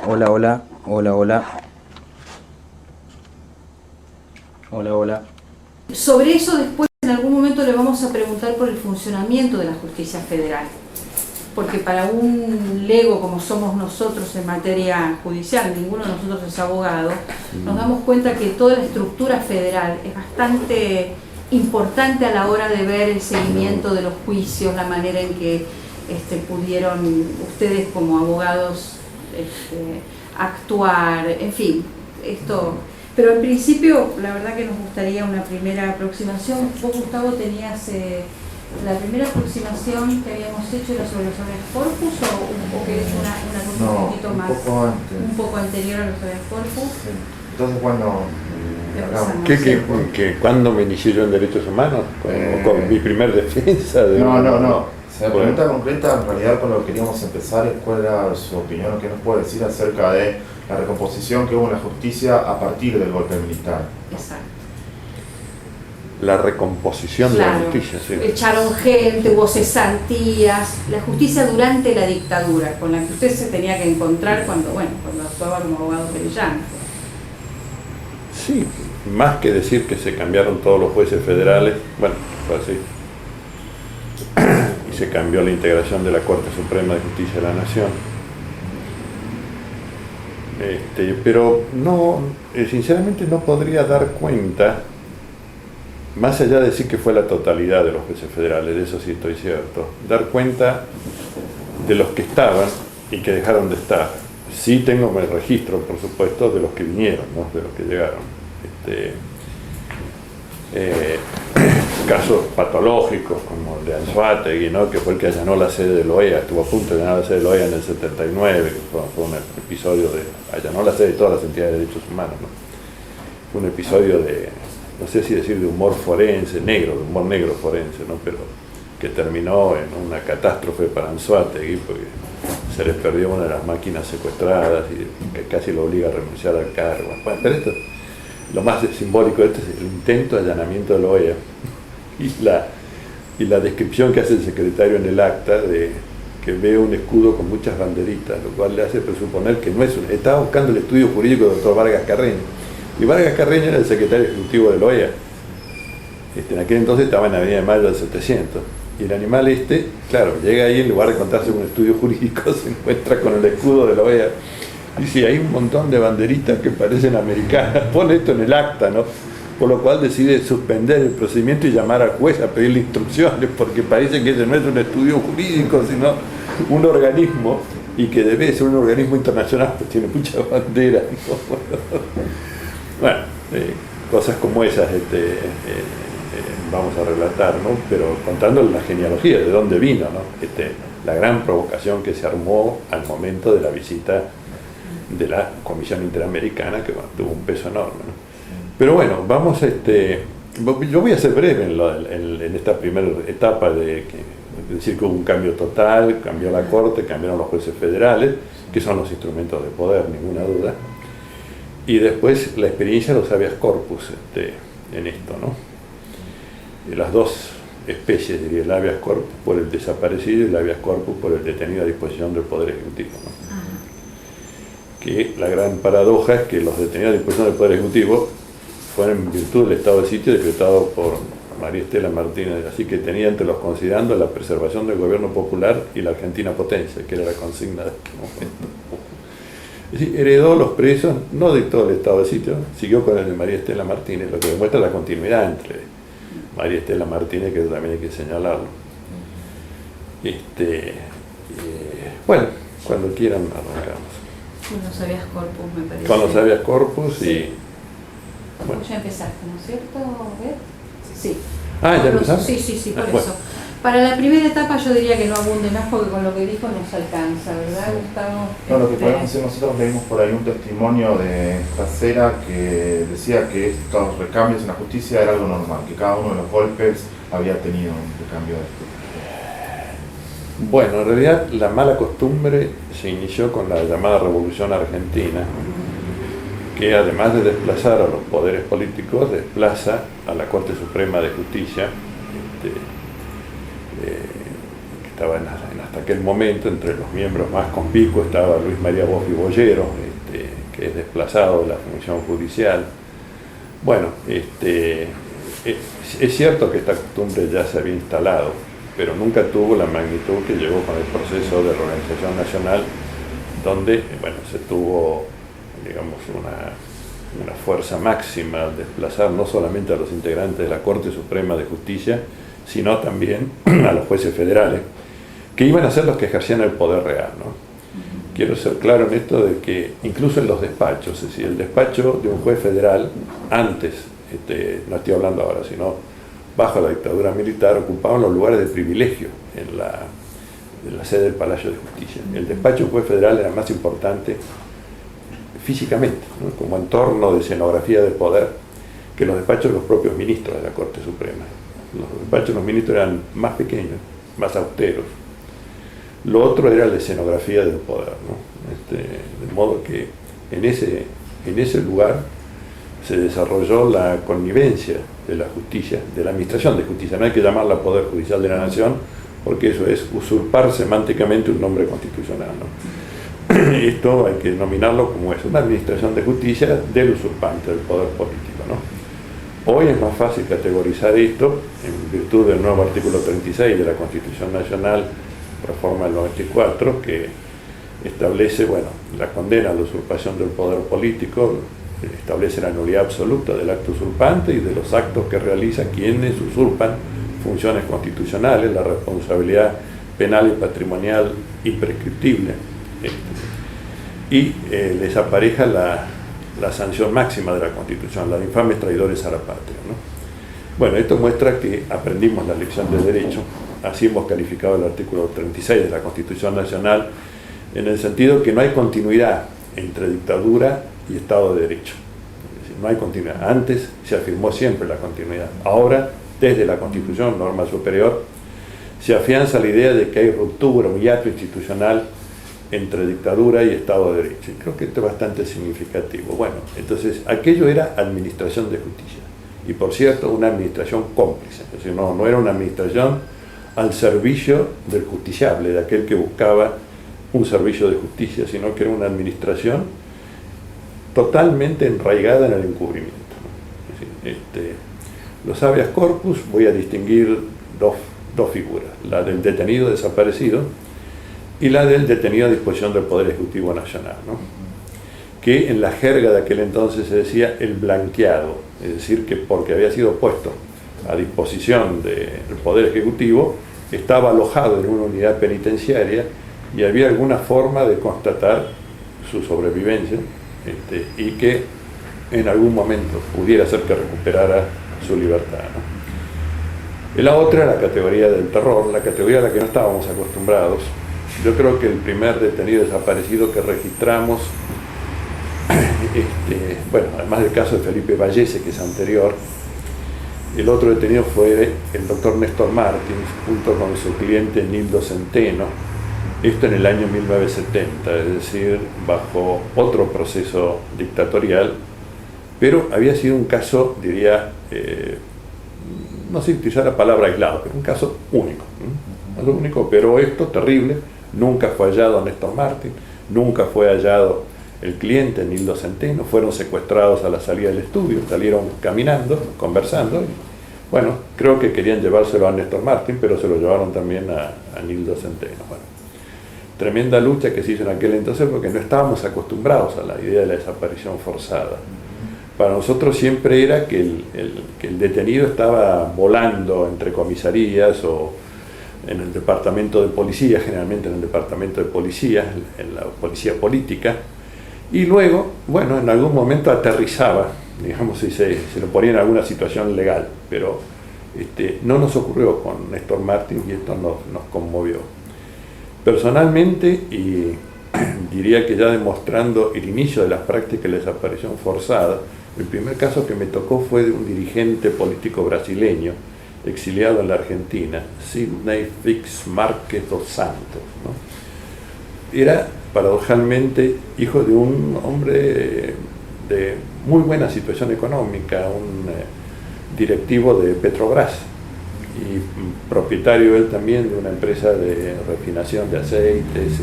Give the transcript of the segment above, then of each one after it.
Hola, hola, hola, hola. Hola, hola. Sobre eso después en algún momento le vamos a preguntar por el funcionamiento de la justicia federal, porque para un lego como somos nosotros en materia judicial, ninguno de nosotros es abogado, nos damos cuenta que toda la estructura federal es bastante importante a la hora de ver el seguimiento de los juicios, la manera en que pudieron ustedes como abogados actuar, en fin, esto. Pero en principio, la verdad que nos gustaría una primera aproximación. Vos, Gustavo, tenías la primera aproximación que habíamos hecho era sobre los habeas corpus o que es una cosa un poquito más, un poco anterior a los habeas corpus. Sí. Entonces, cuando ¿Cuándo me inicié yo en derechos humanos? Con mi primer defensa. No. La pregunta concreta, en realidad, con lo que queríamos empezar es cuál era su opinión o qué nos puede decir acerca de la recomposición que hubo en la justicia a partir del golpe militar. Exacto. La recomposición de la justicia, sí. Echaron gente, hubo cesantías, la justicia durante la dictadura, con la que usted se tenía que encontrar cuando actuaba como abogado querellante. Sí, más que decir que se cambiaron todos los jueces federales, bueno, fue así. Y se cambió la integración de la Corte Suprema de Justicia de la Nación. Pero no, sinceramente no podría dar cuenta, más allá de decir que fue la totalidad de los jueces federales, de eso sí estoy cierto, dar cuenta de los que estaban y que dejaron de estar. Sí tengo el registro, por supuesto, de los que vinieron, ¿no? De los que llegaron. Casos patológicos como el de Anzoátegui, ¿no? Que fue el que allanó la sede de la OEA, estuvo a punto de allanar la sede de la OEA en el 79, que fue un episodio de allanó la sede de todas las entidades de derechos humanos, ¿no? Fue un episodio de, no sé si decir de humor forense, negro, de humor negro forense, ¿no? Pero que terminó en una catástrofe para Anzoátegui, porque se les perdió una de las máquinas secuestradas y que casi lo obliga a renunciar al cargo. Bueno, pero esto, lo más simbólico de esto es el intento de allanamiento de la OEA y la descripción que hace el secretario en el acta de que ve un escudo con muchas banderitas, lo cual le hace presuponer que no es estaba buscando el estudio jurídico del doctor Vargas Carreño, y Vargas Carreño era el secretario ejecutivo de la OEA. En aquel entonces estaba en Avenida de Mayo del 700, y el animal claro, llega ahí, en lugar de contarse un estudio jurídico, se encuentra con el escudo de la OEA. Dice, hay un montón de banderitas que parecen americanas, pone esto en el acta, ¿no? Por lo cual decide suspender el procedimiento y llamar al juez a pedirle instrucciones, porque parece que ese no es un estudio jurídico, sino un organismo, y que debe ser un organismo internacional, pues tiene muchas banderas, ¿no? Bueno, cosas como esas vamos a relatar, ¿no? Pero contando la genealogía, de dónde vino, ¿no? La gran provocación que se armó al momento de la visita de la Comisión Interamericana, que bueno, tuvo un peso enorme, ¿no? Pero bueno, vamos yo voy a ser breve en esta primera etapa de decir que hubo un cambio total, cambió la Corte, cambiaron los jueces federales, que son los instrumentos de poder, ninguna duda, y después la experiencia de los habeas corpus en esto, ¿no? Y las dos especies, diría, el habeas corpus por el desaparecido y el habeas corpus por el detenido a disposición del Poder Ejecutivo, ¿no? Que la gran paradoja es que los detenidos a disposición del Poder Ejecutivo fueron en virtud del estado de sitio decretado por María Estela Martínez, así que tenía entre los considerandos la preservación del gobierno popular y la Argentina potencia, que era la consigna de aquel momento. Es decir, heredó los presos, no dictó el estado de sitio, siguió con el de María Estela Martínez, lo que demuestra la continuidad entre María Estela Martínez, que también hay que señalarlo. Bueno, cuando quieran arrancamos. Con los habeas corpus, me parece. Con los habeas corpus sí. Y... Bueno. Ya empezaste, ¿no es cierto, Beth? Sí. Ah, ¿ya empezaste? Sí, por bueno. eso. Para la primera etapa yo diría que no abunde más porque con lo que dijo nos alcanza, ¿verdad, Gustavo? No, lo que podemos hacer nosotros, leímos por ahí un testimonio de Trasera que decía que estos recambios en la justicia era algo normal, que cada uno de los golpes había tenido un recambio de esto. Bueno, en realidad la mala costumbre se inició con la llamada Revolución Argentina, que además de desplazar a los poderes políticos, desplaza a la Corte Suprema de Justicia, que estaba en las hasta aquel momento, entre los miembros más conspicuos estaba Luis María Boschi Bollero, que es desplazado de la función judicial. Bueno, es cierto que esta costumbre ya se había instalado, pero nunca tuvo la magnitud que llegó con el proceso de reorganización nacional, donde bueno, se tuvo, digamos, una fuerza máxima al desplazar no solamente a los integrantes de la Corte Suprema de Justicia, sino también a los jueces federales, que iban a ser los que ejercían el poder real, ¿no? Quiero ser claro en esto de que incluso en los despachos, es decir, el despacho de un juez federal, antes, no estoy hablando ahora, sino bajo la dictadura militar, ocupaban los lugares de privilegio en la sede del Palacio de Justicia. El despacho de un juez federal era más importante físicamente, ¿no?, como entorno de escenografía de poder, que los despachos de los propios ministros de la Corte Suprema. Los despachos de los ministros eran más pequeños, más austeros. Lo otro era la escenografía del poder, ¿no? De modo que en ese lugar se desarrolló la connivencia de la justicia, de la administración de justicia. No hay que llamarla Poder Judicial de la Nación, porque eso es usurpar semánticamente un nombre constitucional, ¿no? Esto hay que denominarlo como es, una administración de justicia del usurpante, del poder político, ¿no? Hoy es más fácil categorizar esto en virtud del nuevo artículo 36 de la Constitución Nacional, reforma del 94, que establece, bueno, la condena a la usurpación del poder político, establece la nulidad absoluta del acto usurpante y de los actos que realiza quienes usurpan funciones constitucionales, la responsabilidad penal y patrimonial imprescriptible, y les apareja la sanción máxima de la Constitución, la de infames traidores a la patria, ¿no? Bueno, esto muestra que aprendimos la lección de derecho. Así hemos calificado el artículo 36 de la Constitución Nacional, en el sentido que no hay continuidad entre dictadura y Estado de Derecho. Es decir, no hay continuidad. Antes se afirmó siempre la continuidad. Ahora, desde la Constitución, norma superior, se afianza la idea de que hay ruptura, un hiato institucional entre dictadura y Estado de Derecho. Y creo que esto es bastante significativo. Bueno, entonces, aquello era administración de justicia. Y por cierto, una administración cómplice. Es decir, no era una administración al servicio del justiciable, de aquel que buscaba un servicio de justicia, sino que era una administración totalmente enraigada en el encubrimiento, ¿no? Es decir, los habeas corpus, voy a distinguir dos figuras, la del detenido desaparecido y la del detenido a disposición del Poder Ejecutivo Nacional, ¿no?, que en la jerga de aquel entonces se decía el blanqueado, es decir, que porque había sido puesto a disposición del Poder Ejecutivo, estaba alojado en una unidad penitenciaria y había alguna forma de constatar su sobrevivencia, y que en algún momento pudiera ser que recuperara su libertad, ¿no? Y la otra, la categoría del terror, la categoría a la que no estábamos acostumbrados. Yo creo que el primer detenido desaparecido que registramos, bueno, además del caso de Felipe Vallese, que es anterior, el otro detenido fue el doctor Néstor Martins, junto con su cliente Nildo Centeno, esto en el año 1970, es decir, bajo otro proceso dictatorial, pero había sido un caso, diría, no sé utilizar la palabra aislado, pero un caso único, ¿no? Algo único, pero esto terrible, nunca fue hallado Néstor Martins, nunca fue hallado el cliente Nildo Centeno, fueron secuestrados a la salida del estudio, salieron caminando, conversando, y bueno, creo que querían llevárselo a Néstor Martins, pero se lo llevaron también a Nildo Centeno. Bueno, tremenda lucha que se hizo en aquel entonces porque no estábamos acostumbrados a la idea de la desaparición forzada. Para nosotros siempre era que el detenido estaba volando entre comisarías o en el departamento de policía, generalmente en el departamento de policía, en la policía política, y luego, bueno, en algún momento aterrizaba, digamos, si se lo ponía en alguna situación legal, pero no nos ocurrió con Néstor Martins y esto nos conmovió. Personalmente, y diría que ya demostrando el inicio de las prácticas de desaparición forzada, el primer caso que me tocó fue de un dirigente político brasileño, exiliado en la Argentina, Sidney Fix Márquez dos Santos, ¿no? Era paradojalmente hijo de un hombre de muy buena situación económica, un directivo de Petrobras, y propietario él también de una empresa de refinación de aceites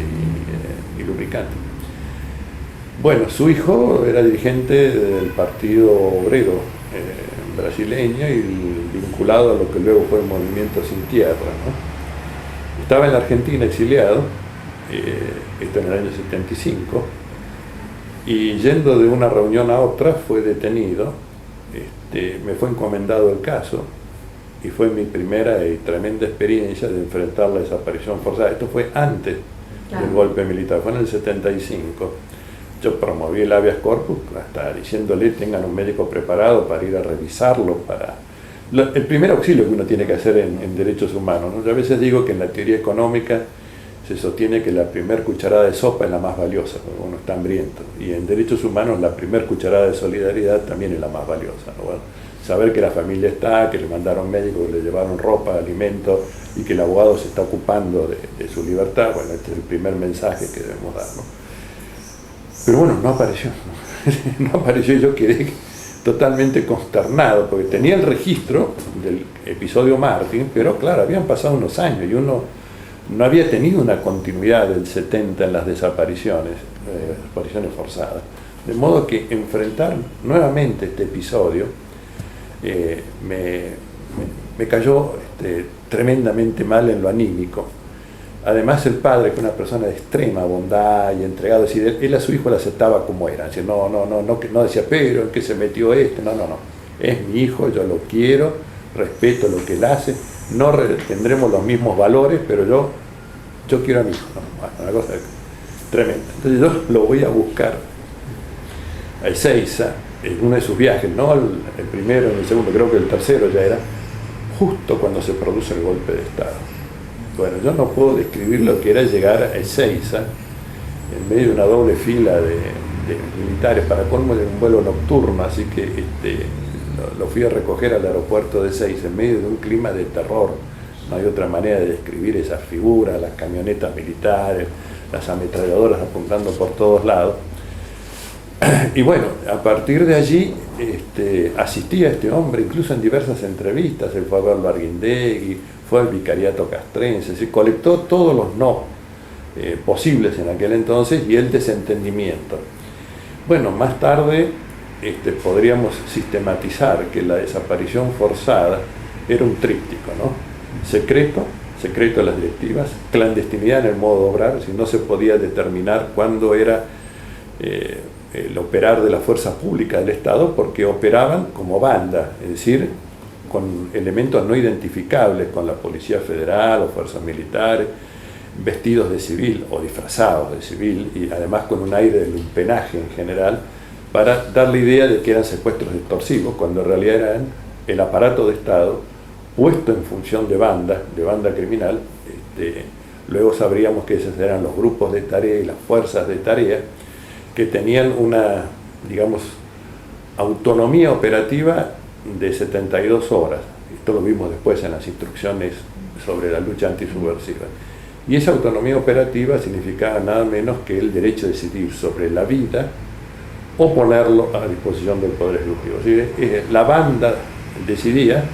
y lubricantes. Bueno, su hijo era dirigente del Partido Obrero brasileño y vinculado a lo que luego fue el Movimiento Sin Tierra, ¿no? Estaba en la Argentina exiliado, esto en el año 75, y yendo de una reunión a otra fue detenido. Me fue encomendado el caso y fue mi primera y tremenda experiencia de enfrentar la desaparición forzada. Esto fue antes del golpe militar, fue en el 75. Yo promoví el habeas corpus, hasta diciéndole tengan un médico preparado para ir a revisarlo, el primer auxilio que uno tiene que hacer en derechos humanos, ¿no? Yo a veces digo que en la teoría económica se sostiene que la primer cucharada de sopa es la más valiosa, porque uno está hambriento, y en derechos humanos la primer cucharada de solidaridad también es la más valiosa, ¿no? Bueno, saber que la familia está, que le mandaron médicos, que le llevaron ropa, alimento, y que el abogado se está ocupando de su libertad, bueno, este es el primer mensaje que debemos dar, ¿no? Pero bueno, no apareció, no apareció, y yo quedé totalmente consternado, porque tenía el registro del episodio Martín, pero claro, habían pasado unos años y uno no había tenido una continuidad del 70 en las desapariciones forzadas. De modo que enfrentar nuevamente este episodio me cayó tremendamente mal en lo anímico. Además, el padre, que es una persona de extrema bondad y entregado, es decir, él a su hijo le aceptaba como era. Decir, no decía, pero ¿en qué se metió este? No. Es mi hijo, yo lo quiero, respeto lo que él hace, no tendremos los mismos valores, pero yo quiero a mi hijo. ¿No? Una cosa tremenda. Entonces yo lo voy a buscar a Ezeiza en uno de sus viajes, no el primero, el segundo, creo que el tercero ya era, justo cuando se produce el golpe de Estado. Bueno, yo no puedo describir lo que era llegar a Ezeiza en medio de una doble fila de militares, para colmo de un vuelo nocturno, así que lo fui a recoger al aeropuerto de Ezeiza en medio de un clima de terror. No hay otra manera de describir esas figuras, las camionetas militares, las ametralladoras apuntando por todos lados. Y bueno, a partir de allí asistí a este hombre, incluso en diversas entrevistas. Él fue a verlo a Arguindegui, fue al vicariato castrense, se colectó todos los no posibles en aquel entonces y el desentendimiento. Bueno, más tarde podríamos sistematizar que la desaparición forzada era un tríptico, ¿no? Secreto de las directivas, clandestinidad en el modo de obrar, si no se podía determinar cuándo era el operar de la fuerza pública del Estado, porque operaban como banda, es decir, con elementos no identificables con la Policía Federal o fuerzas militares, vestidos de civil o disfrazados de civil, y además con un aire de lumpenaje en general, para dar la idea de que eran secuestros extorsivos, cuando en realidad eran el aparato de Estado puesto en función de banda criminal. Luego sabríamos que esos eran los grupos de tarea y las fuerzas de tarea, que tenían una, digamos, autonomía operativa de 72 horas. Esto lo vimos después en las instrucciones sobre la lucha antisubversiva. Y esa autonomía operativa significaba nada menos que el derecho a decidir sobre la vida o ponerlo a disposición del Poder Ejecutivo. Es decir, la banda decidía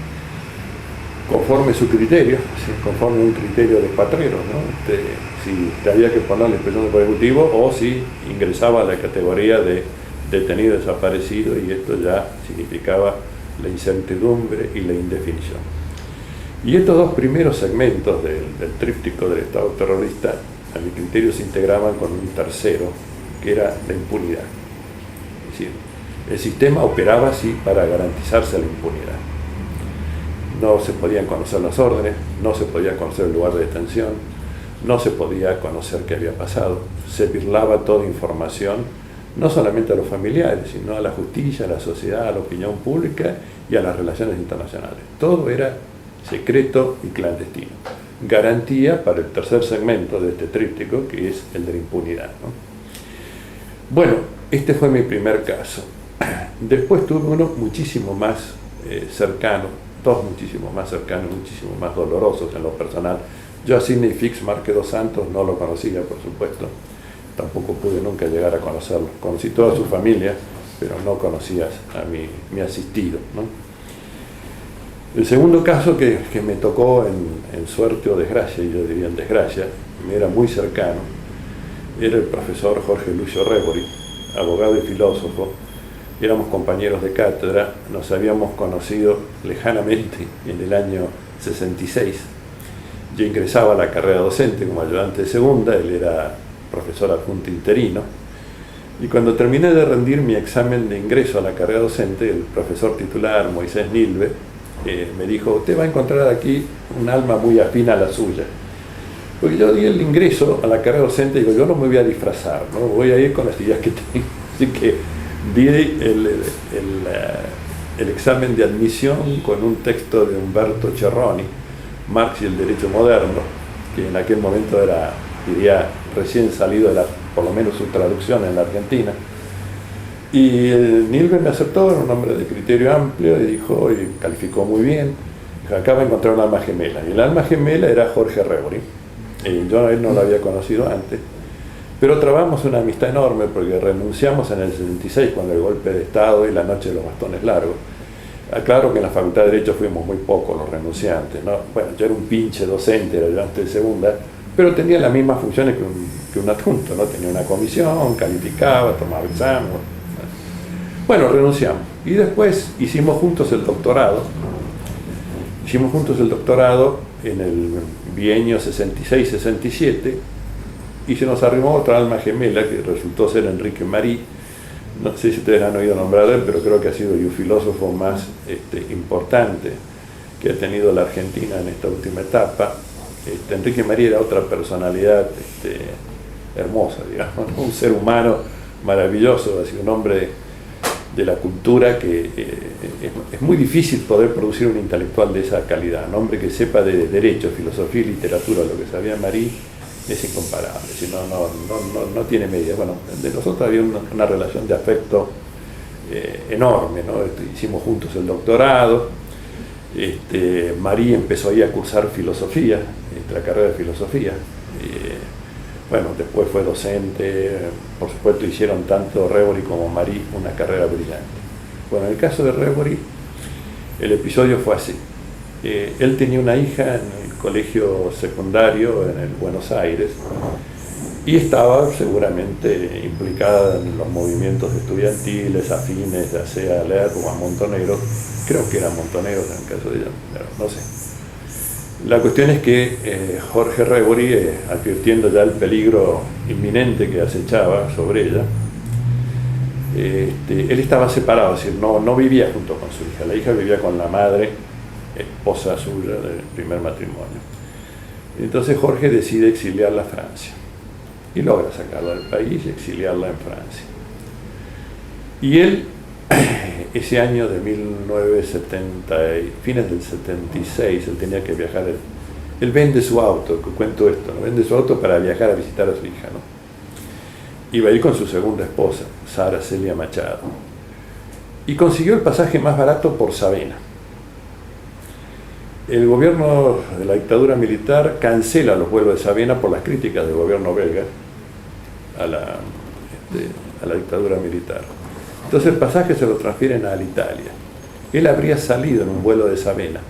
conforme su criterio, conforme un criterio de patrero, ¿no? Si había que ponerle a disposición del Poder Ejecutivo o si ingresaba a la categoría de detenido desaparecido, y esto ya significaba la incertidumbre y la indefinición. Y estos dos primeros segmentos del tríptico del Estado terrorista, a mi criterio, se integraban con un tercero, que era la impunidad. Es decir, el sistema operaba así para garantizarse la impunidad. No se podían conocer las órdenes, no se podía conocer el lugar de detención, no se podía conocer qué había pasado, se birlaba toda información, no solamente a los familiares, sino a la justicia, a la sociedad, a la opinión pública y a las relaciones internacionales. Todo era secreto y clandestino. Garantía para el tercer segmento de este tríptico, que es el de la impunidad, ¿no? Bueno, este fue mi primer caso. Después tuve uno muchísimo más cercano, dos muchísimo más cercanos, muchísimo más dolorosos en lo personal. Yo a Sidney Fix Márquez dos Santos no lo conocía, por supuesto. Tampoco pude nunca llegar a conocerlo. Conocí toda su familia, pero no conocía a mi asistido, ¿no? El segundo caso que me tocó en suerte o desgracia, y yo diría en desgracia, me era muy cercano, era el profesor Jorge Lucio Rebori, abogado y filósofo. Éramos compañeros de cátedra, nos habíamos conocido lejanamente en el año 66. Yo ingresaba a la carrera docente como ayudante de segunda, él era profesor adjunto interino, y cuando terminé de rendir mi examen de ingreso a la carrera docente, el profesor titular Moisés Nilve me dijo: usted va a encontrar aquí un alma muy afín a la suya. Porque yo di el ingreso a la carrera docente y digo, yo no me voy a disfrazar, ¿no? Voy a ir con las ideas que tengo. Así que di el examen de admisión con un texto de Umberto Cerroni, Marx y el derecho moderno, que en aquel momento era, diría, recién salido de por lo menos su traducción en la Argentina. Y Nilve me aceptó, era un hombre de criterio amplio, y dijo, y calificó muy bien, dijo: acá va a encontrar un alma gemela. Y el alma gemela era Jorge Rebori. Yo a él no lo había conocido antes, pero trabamos una amistad enorme porque renunciamos en el 76, cuando el golpe de Estado y la noche de los bastones largos. Claro que en la Facultad de Derecho fuimos muy pocos los renunciantes, ¿no? Bueno, yo era un pinche docente, era ayudante de segunda, pero tenía las mismas funciones que un adjunto, ¿no? Tenía una comisión, calificaba, tomaba examen. Bueno, renunciamos. Y después hicimos juntos el doctorado. Hicimos juntos el doctorado en el bienio 66-67, y se nos arrimó otra alma gemela que resultó ser Enrique Marí. No sé si ustedes han oído nombrar a él, pero creo que ha sido el filósofo más importante que ha tenido la Argentina en esta última etapa. Enrique Marí era otra personalidad hermosa, digamos, un ser humano maravilloso, ha sido un hombre de la cultura que es muy difícil poder producir un intelectual de esa calidad. Un hombre que sepa de derecho, filosofía y literatura, lo que sabía Marí, es incomparable, si no tiene medida. Bueno, de nosotros había una relación de afecto enorme, ¿no? Hicimos juntos el doctorado. Marí empezó ahí a cursar filosofía, la carrera de filosofía. Bueno, después fue docente, por supuesto hicieron tanto Rebori como Marí una carrera brillante. Bueno, en el caso de Rebori, el episodio fue así. Él tenía una hija en el colegio secundario en el Buenos Aires y estaba seguramente implicada en los movimientos estudiantiles afines, ya sea a Lerner o a Montonero. Creo que eran Montoneros en el caso de ella, pero no sé. La cuestión es que Jorge Rebori, advirtiendo ya el peligro inminente que acechaba sobre ella, él estaba separado, es decir, no vivía junto con su hija. La hija vivía con la madre, esposa suya del primer matrimonio. Entonces Jorge decide exiliarla a Francia y logra sacarla del país y exiliarla en Francia. Y él, ese año de 1970, fines del 76, él tenía que viajar, él vende su auto, cuento esto, ¿no? Vende su auto para viajar a visitar a su hija, ¿no? Iba a ir con su segunda esposa, Sara Celia Machado, y consiguió el pasaje más barato por Savena. El gobierno de la dictadura militar cancela los vuelos de Savena por las críticas del gobierno belga a la dictadura militar. Entonces el pasaje se lo transfieren a Alitalia. Él habría salido en un vuelo de Savena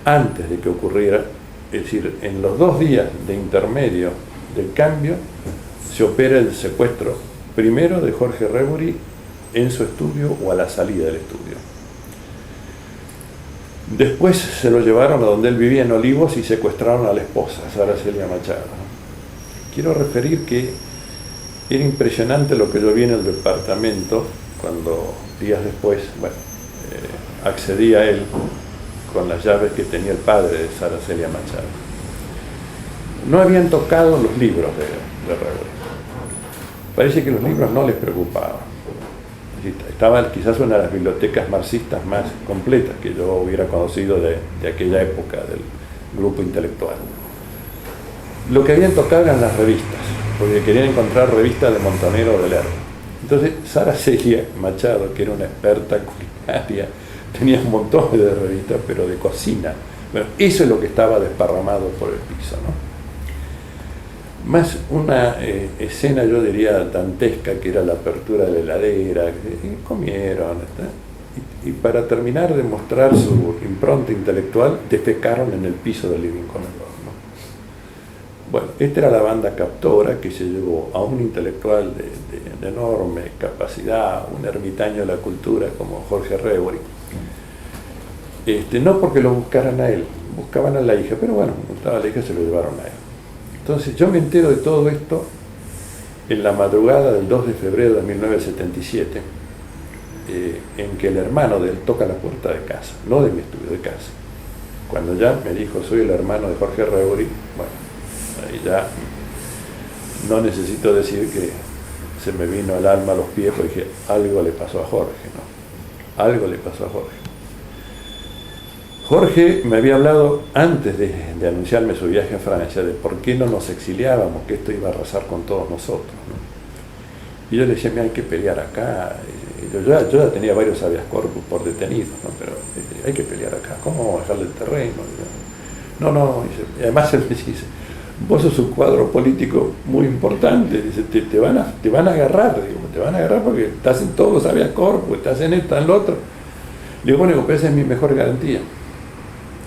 antes de que ocurriera, es decir, en los 2 días de intermedio del cambio, se opera el secuestro primero de Jorge Rebori en su estudio o a la salida del estudio. Después se lo llevaron a donde él vivía en Olivos y secuestraron a la esposa, Sara Celia Machado. Quiero referir que era impresionante lo que yo vi en el departamento cuando días después, accedí a él con las llaves que tenía el padre de Sara Celia Machado. No habían tocado los libros de Rebori. Parece que los libros no les preocupaban. Estaba quizás una de las bibliotecas marxistas más completas que yo hubiera conocido de aquella época del grupo intelectual. Lo que habían tocado eran las revistas, porque querían encontrar revistas de Montonero o de Lerner. Entonces Sara Celia Machado, que era una experta culinaria, tenía un montón de revistas, pero de cocina. Bueno, eso es lo que estaba desparramado por el piso, ¿no? Más una escena, yo diría, dantesca, que era la apertura de la heladera, que comieron, Y para terminar de mostrar su impronta intelectual, defecaron en el piso del living con el horno. Bueno, esta era la banda captora que se llevó a un intelectual de enorme capacidad, un ermitaño de la cultura como Jorge Revory. No porque lo buscaran a él, buscaban a la hija, pero bueno, estaba la hija, se lo llevaron a él. Entonces yo me entero de todo esto en la madrugada del 2 de febrero de 1977, en que el hermano de él toca la puerta de casa, no de mi estudio, de casa. Cuando ya me dijo, soy el hermano de Jorge Revory, bueno, ahí ya no necesito decir que se me vino el alma a los pies, porque dije, algo le pasó a Jorge, ¿no? Algo le pasó a Jorge. Jorge me había hablado antes de anunciarme su viaje a Francia de por qué no nos exiliábamos, que esto iba a arrasar con todos nosotros, ¿no? Y yo le decía, mira, hay que pelear acá. Yo ya tenía varios habeas corpus por detenidos, ¿no? Pero hay que pelear acá. ¿Cómo vamos a dejarle el terreno? No, dice, y además él me dice, vos sos un cuadro político muy importante, dice, te van a agarrar, digo, te van a agarrar porque estás en todos los habeas corpus, estás en esto, en lo otro. Le digo, bueno, pero esa es mi mejor garantía.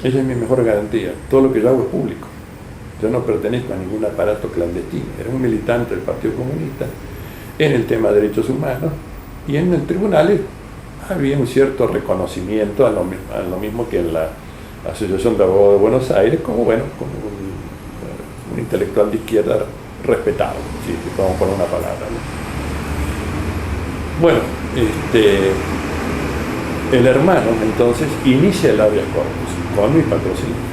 Esa es mi mejor garantía. Todo lo que yo hago es público. Yo no pertenezco a ningún aparato clandestino. Era un militante del Partido Comunista en el tema de derechos humanos, y en el tribunal había un cierto reconocimiento a lo mismo que en la Asociación de Abogados de Buenos Aires, como un intelectual de izquierda respetado, si podemos poner una palabra, ¿no? Bueno, el hermano entonces inicia el habeas corpus con mi patrocinio.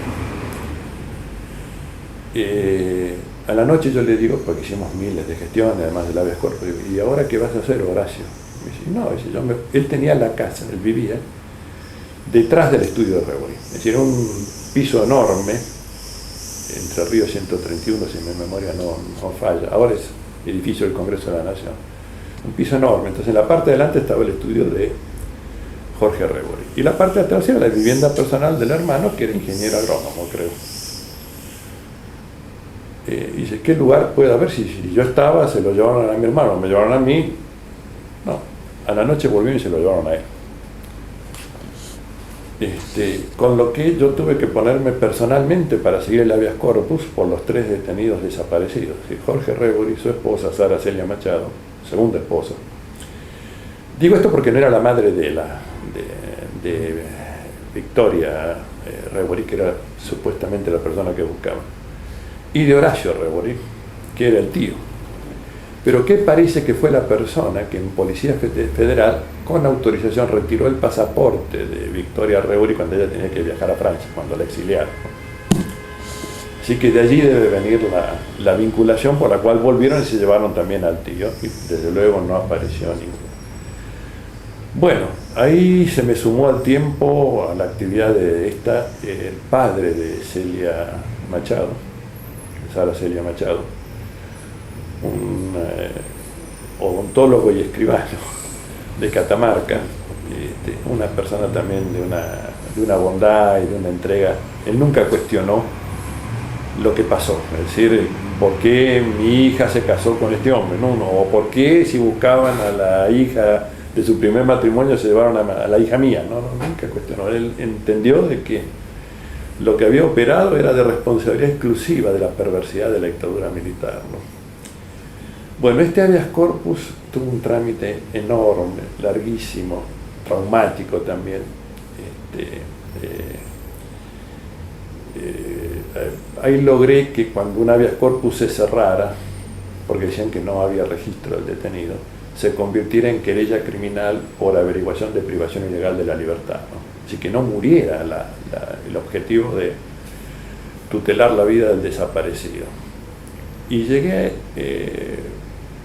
A la noche yo le digo, porque hicimos miles de gestiones además del habeas corpus, digo, ¿y ahora qué vas a hacer, Horacio? Me dice, no, él tenía la casa, él vivía detrás del estudio de Revory, es decir, un piso enorme, Entre Ríos 131, si mi memoria no falla, ahora es edificio del Congreso de la Nación, un piso enorme. Entonces en la parte de delante estaba el estudio de Jorge Revory, y la parte de atrás era la vivienda personal del hermano, que era ingeniero agrónomo, creo. Dice, ¿qué lugar puede haber? Si yo estaba, se lo llevaron a mi hermano, me llevaron a mí. No, a la noche volvieron y se lo llevaron a él. Con lo que yo tuve que ponerme personalmente para seguir el habeas corpus por los 3 detenidos desaparecidos. Jorge Revory, su esposa Sara Celia Machado, segunda esposa. Digo esto porque no era la madre de Victoria Revory, que era supuestamente la persona que buscaba, y de Horacio Revory, que era el tío, pero que parece que fue la persona que en Policía Federal, con autorización, retiró el pasaporte de Victoria Revory cuando ella tenía que viajar a Francia, cuando la exiliaron. Así que de allí debe venir la vinculación por la cual volvieron y se llevaron también al tío, y desde luego no apareció ninguno. Bueno, ahí se me sumó al tiempo a la actividad de el padre de Celia Machado, Sara Celia Machado, un odontólogo y escribano de Catamarca, una persona también de una bondad y de una entrega. Él nunca cuestionó lo que pasó, es decir, por qué mi hija se casó con este hombre, ¿no? O por qué si buscaban a la hija de su primer matrimonio se llevaron a la hija mía, no, nunca cuestionó. Él entendió de que lo que había operado era de responsabilidad exclusiva de la perversidad de la dictadura militar, ¿no? Bueno, este habeas corpus tuvo un trámite enorme, larguísimo, traumático también. Ahí logré que cuando un habeas corpus se cerrara, porque decían que no había registro del detenido, se convirtiera en querella criminal por averiguación de privación ilegal de la libertad, ¿no? Así que no muriera el objetivo de tutelar la vida del desaparecido. Y llegué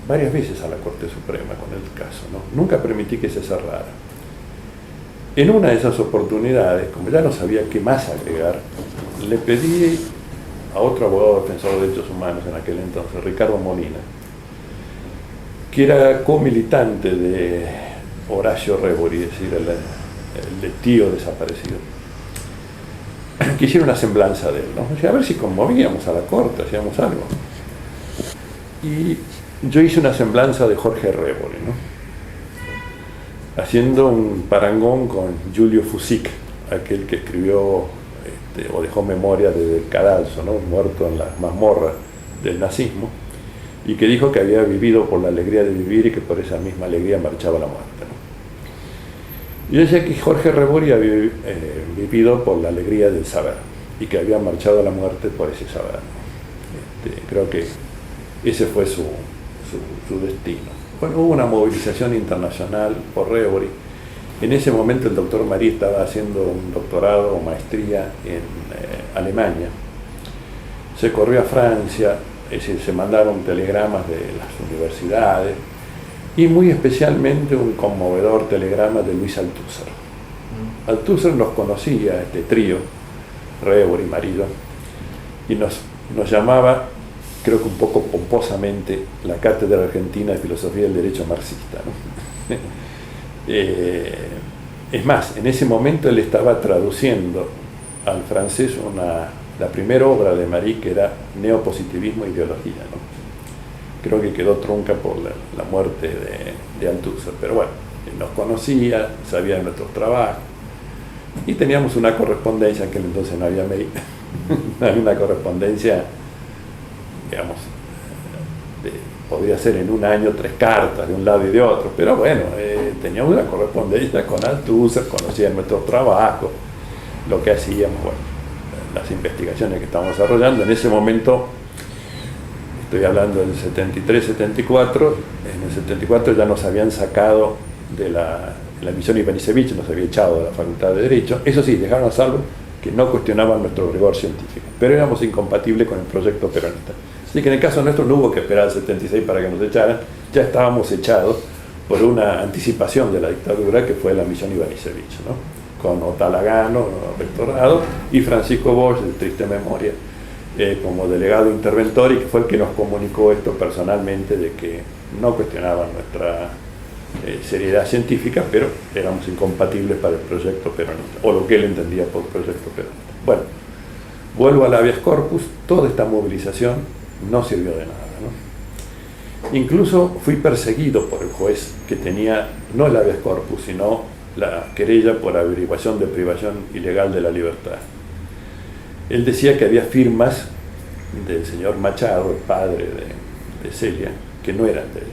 varias veces a la Corte Suprema con el caso, ¿no? Nunca permití que se cerrara. En una de esas oportunidades, como ya no sabía qué más agregar, le pedí a otro abogado defensor de derechos humanos en aquel entonces, Ricardo Molina, que era comilitante de Horacio Revory, es decir, el tío desaparecido, que hiciera una semblanza de él, ¿no? O sea, a ver si conmovíamos a la corte, hacíamos algo. Y yo hice una semblanza de Jorge Revory, ¿no? haciendo un parangón con Giulio Fusic, aquel que escribió o dejó memoria de Cadalso, ¿no? Muerto en las mazmorras del nazismo, y que dijo que había vivido por la alegría de vivir y que por esa misma alegría marchaba la muerte, ¿no? Y decía que Jorge Rebori había vivido por la alegría del saber y que había marchado a la muerte por ese saber, ¿no? Creo que ese fue su destino. Bueno, hubo una movilización internacional por Rebori. En ese momento el doctor Marí estaba haciendo un doctorado o maestría en Alemania. Se corrió a Francia, es decir, se mandaron telegramas de las universidades y muy especialmente un conmovedor telegrama de Luis Althusser. Althusser nos conocía, este trío, Rebori, Marillo, y nos llamaba, creo que un poco pomposamente, la Cátedra Argentina de Filosofía del Derecho Marxista, ¿no? Es más, en ese momento él estaba traduciendo al francés la primera obra de Marí, que era Neopositivismo e Ideología, ¿no? Creo que quedó trunca por la muerte de Althusser, pero bueno, él nos conocía, sabía de nuestros trabajos y teníamos una correspondencia, en aquel entonces no había mail, una correspondencia, digamos, podría ser en un año 3 cartas de un lado y de otro, pero bueno, teníamos una correspondencia con Althusser, conocía nuestros trabajos, lo que hacíamos, bueno, las investigaciones que estábamos desarrollando. En ese momento, estoy hablando del 73-74, en el 74 ya nos habían sacado de la misión Ivanišević, nos había echado de la Facultad de Derecho. Eso sí, dejaron a salvo que no cuestionaban nuestro rigor científico, pero éramos incompatibles con el proyecto peronista. Así que en el caso nuestro no hubo que esperar al 76 para que nos echaran, ya estábamos echados por una anticipación de la dictadura que fue la misión Ivanišević, ¿no? Con Otalagano, rectorado, y Francisco Bosch, de triste memoria, como delegado interventor, y que fue el que nos comunicó esto personalmente, de que no cuestionaban nuestra seriedad científica, pero éramos incompatibles para el proyecto peronista, o lo que él entendía por proyecto peronista. Bueno, vuelvo al habeas corpus. Toda esta movilización no sirvió de nada, ¿no? Incluso fui perseguido por el juez que tenía no el habeas corpus, sino la querella por averiguación de privación ilegal de la libertad. Él decía que había firmas del señor Machado, el padre de Celia, que no eran de él,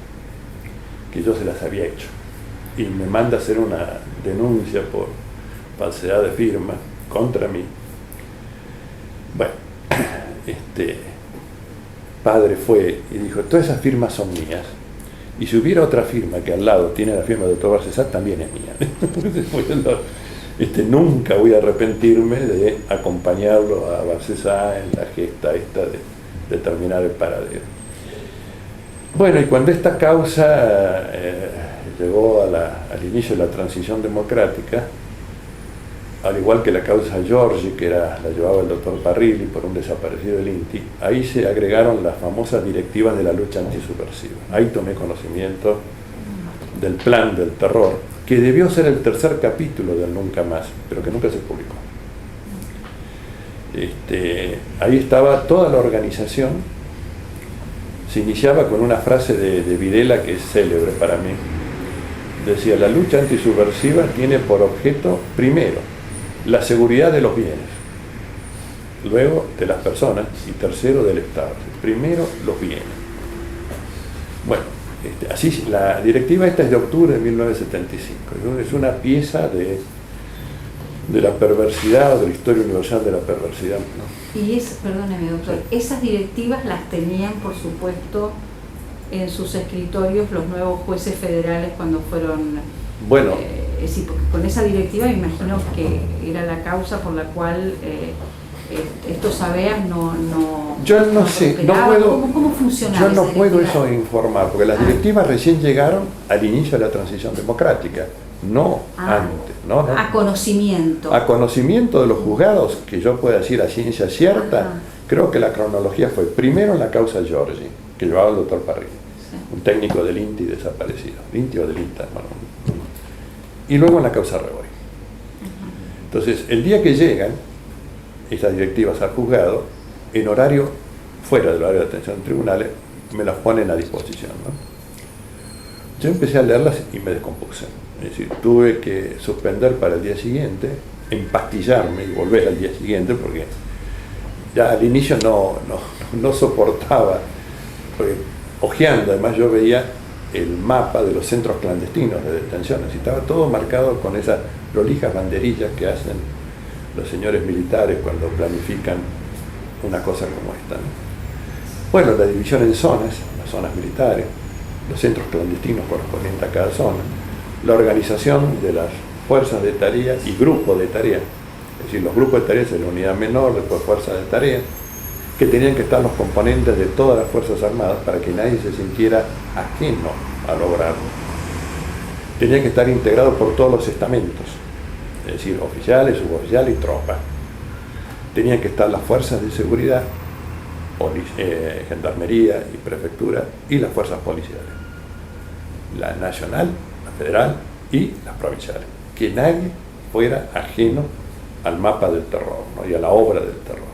que yo se las había hecho, y me manda a hacer una denuncia por falsedad de firma contra mí. Bueno, padre fue y dijo: todas esas firmas son mías, y si hubiera otra firma que al lado tiene la firma del doctor Barcesat, también es mía. Nunca voy a arrepentirme de acompañarlo a Barcesat en la gesta esta de determinar el paradero. Bueno, y cuando esta causa llegó al inicio de la transición democrática, al igual que la causa Giorgi, que la llevaba el doctor Parrilli por un desaparecido del INTI, ahí se agregaron las famosas directivas de la lucha antisubversiva. Ahí tomé conocimiento del plan del terror, que debió ser el tercer capítulo del Nunca Más, pero que nunca se publicó. Ahí estaba toda la organización. Se iniciaba con una frase de Videla que es célebre para mí. Decía: la lucha antisubversiva tiene por objeto, primero, la seguridad de los bienes, luego de las personas, y tercero, del Estado. Primero, los bienes. Bueno, así, la directiva esta es de octubre de 1975, es una pieza de la perversidad, o de la historia universal de la perversidad, ¿no? Y perdóneme, doctor, Sí. esas directivas las tenían, por supuesto, en sus escritorios los nuevos jueces federales cuando fueron... Bueno, sí, porque con esa directiva me imagino que era la causa por la cual estos habeas no yo no sé, no prosperaban. puedo, ¿Cómo funcionaba yo no esa puedo directiva? eso informar, porque las directivas recién llegaron al inicio de la transición democrática, no antes, no. A conocimiento. A conocimiento de los juzgados, que yo pueda decir a ciencia cierta. Ajá. Creo que la cronología fue primero en la causa Giorgi, que llevaba el doctor Parrilli, Sí. un técnico del INTI desaparecido, INTI o del INTA, bueno, y luego en la causa Rebori. Entonces, el día que llegan estas directivas al juzgado, en horario fuera del horario de atención en tribunales, me las ponen a disposición, ¿no? Yo empecé a leerlas y me descompuse. Es decir, tuve que suspender para el día siguiente, empastillarme y volver al día siguiente, porque ya al inicio no soportaba, porque ojeando, además yo veía el mapa de los centros clandestinos de detenciones y estaba todo marcado con esas prolijas banderillas que hacen los señores militares cuando planifican una cosa como esta, ¿no? Bueno, la división en zonas, las zonas militares, los centros clandestinos correspondientes a cada zona, la organización de las fuerzas de tarea y grupos de tarea, es decir, los grupos de tareas de la unidad menor, después fuerzas de tarea, que tenían que estar los componentes de todas las Fuerzas Armadas para que nadie se sintiera ajeno a lograrlo. Tenían que estar integrados por todos los estamentos, es decir, oficiales, suboficiales y tropas. Tenían que estar las fuerzas de seguridad, gendarmería y prefectura, y las fuerzas policiales, la nacional, la federal y las provinciales. Que nadie fuera ajeno al mapa del terror, ¿no? Y a la obra del terror.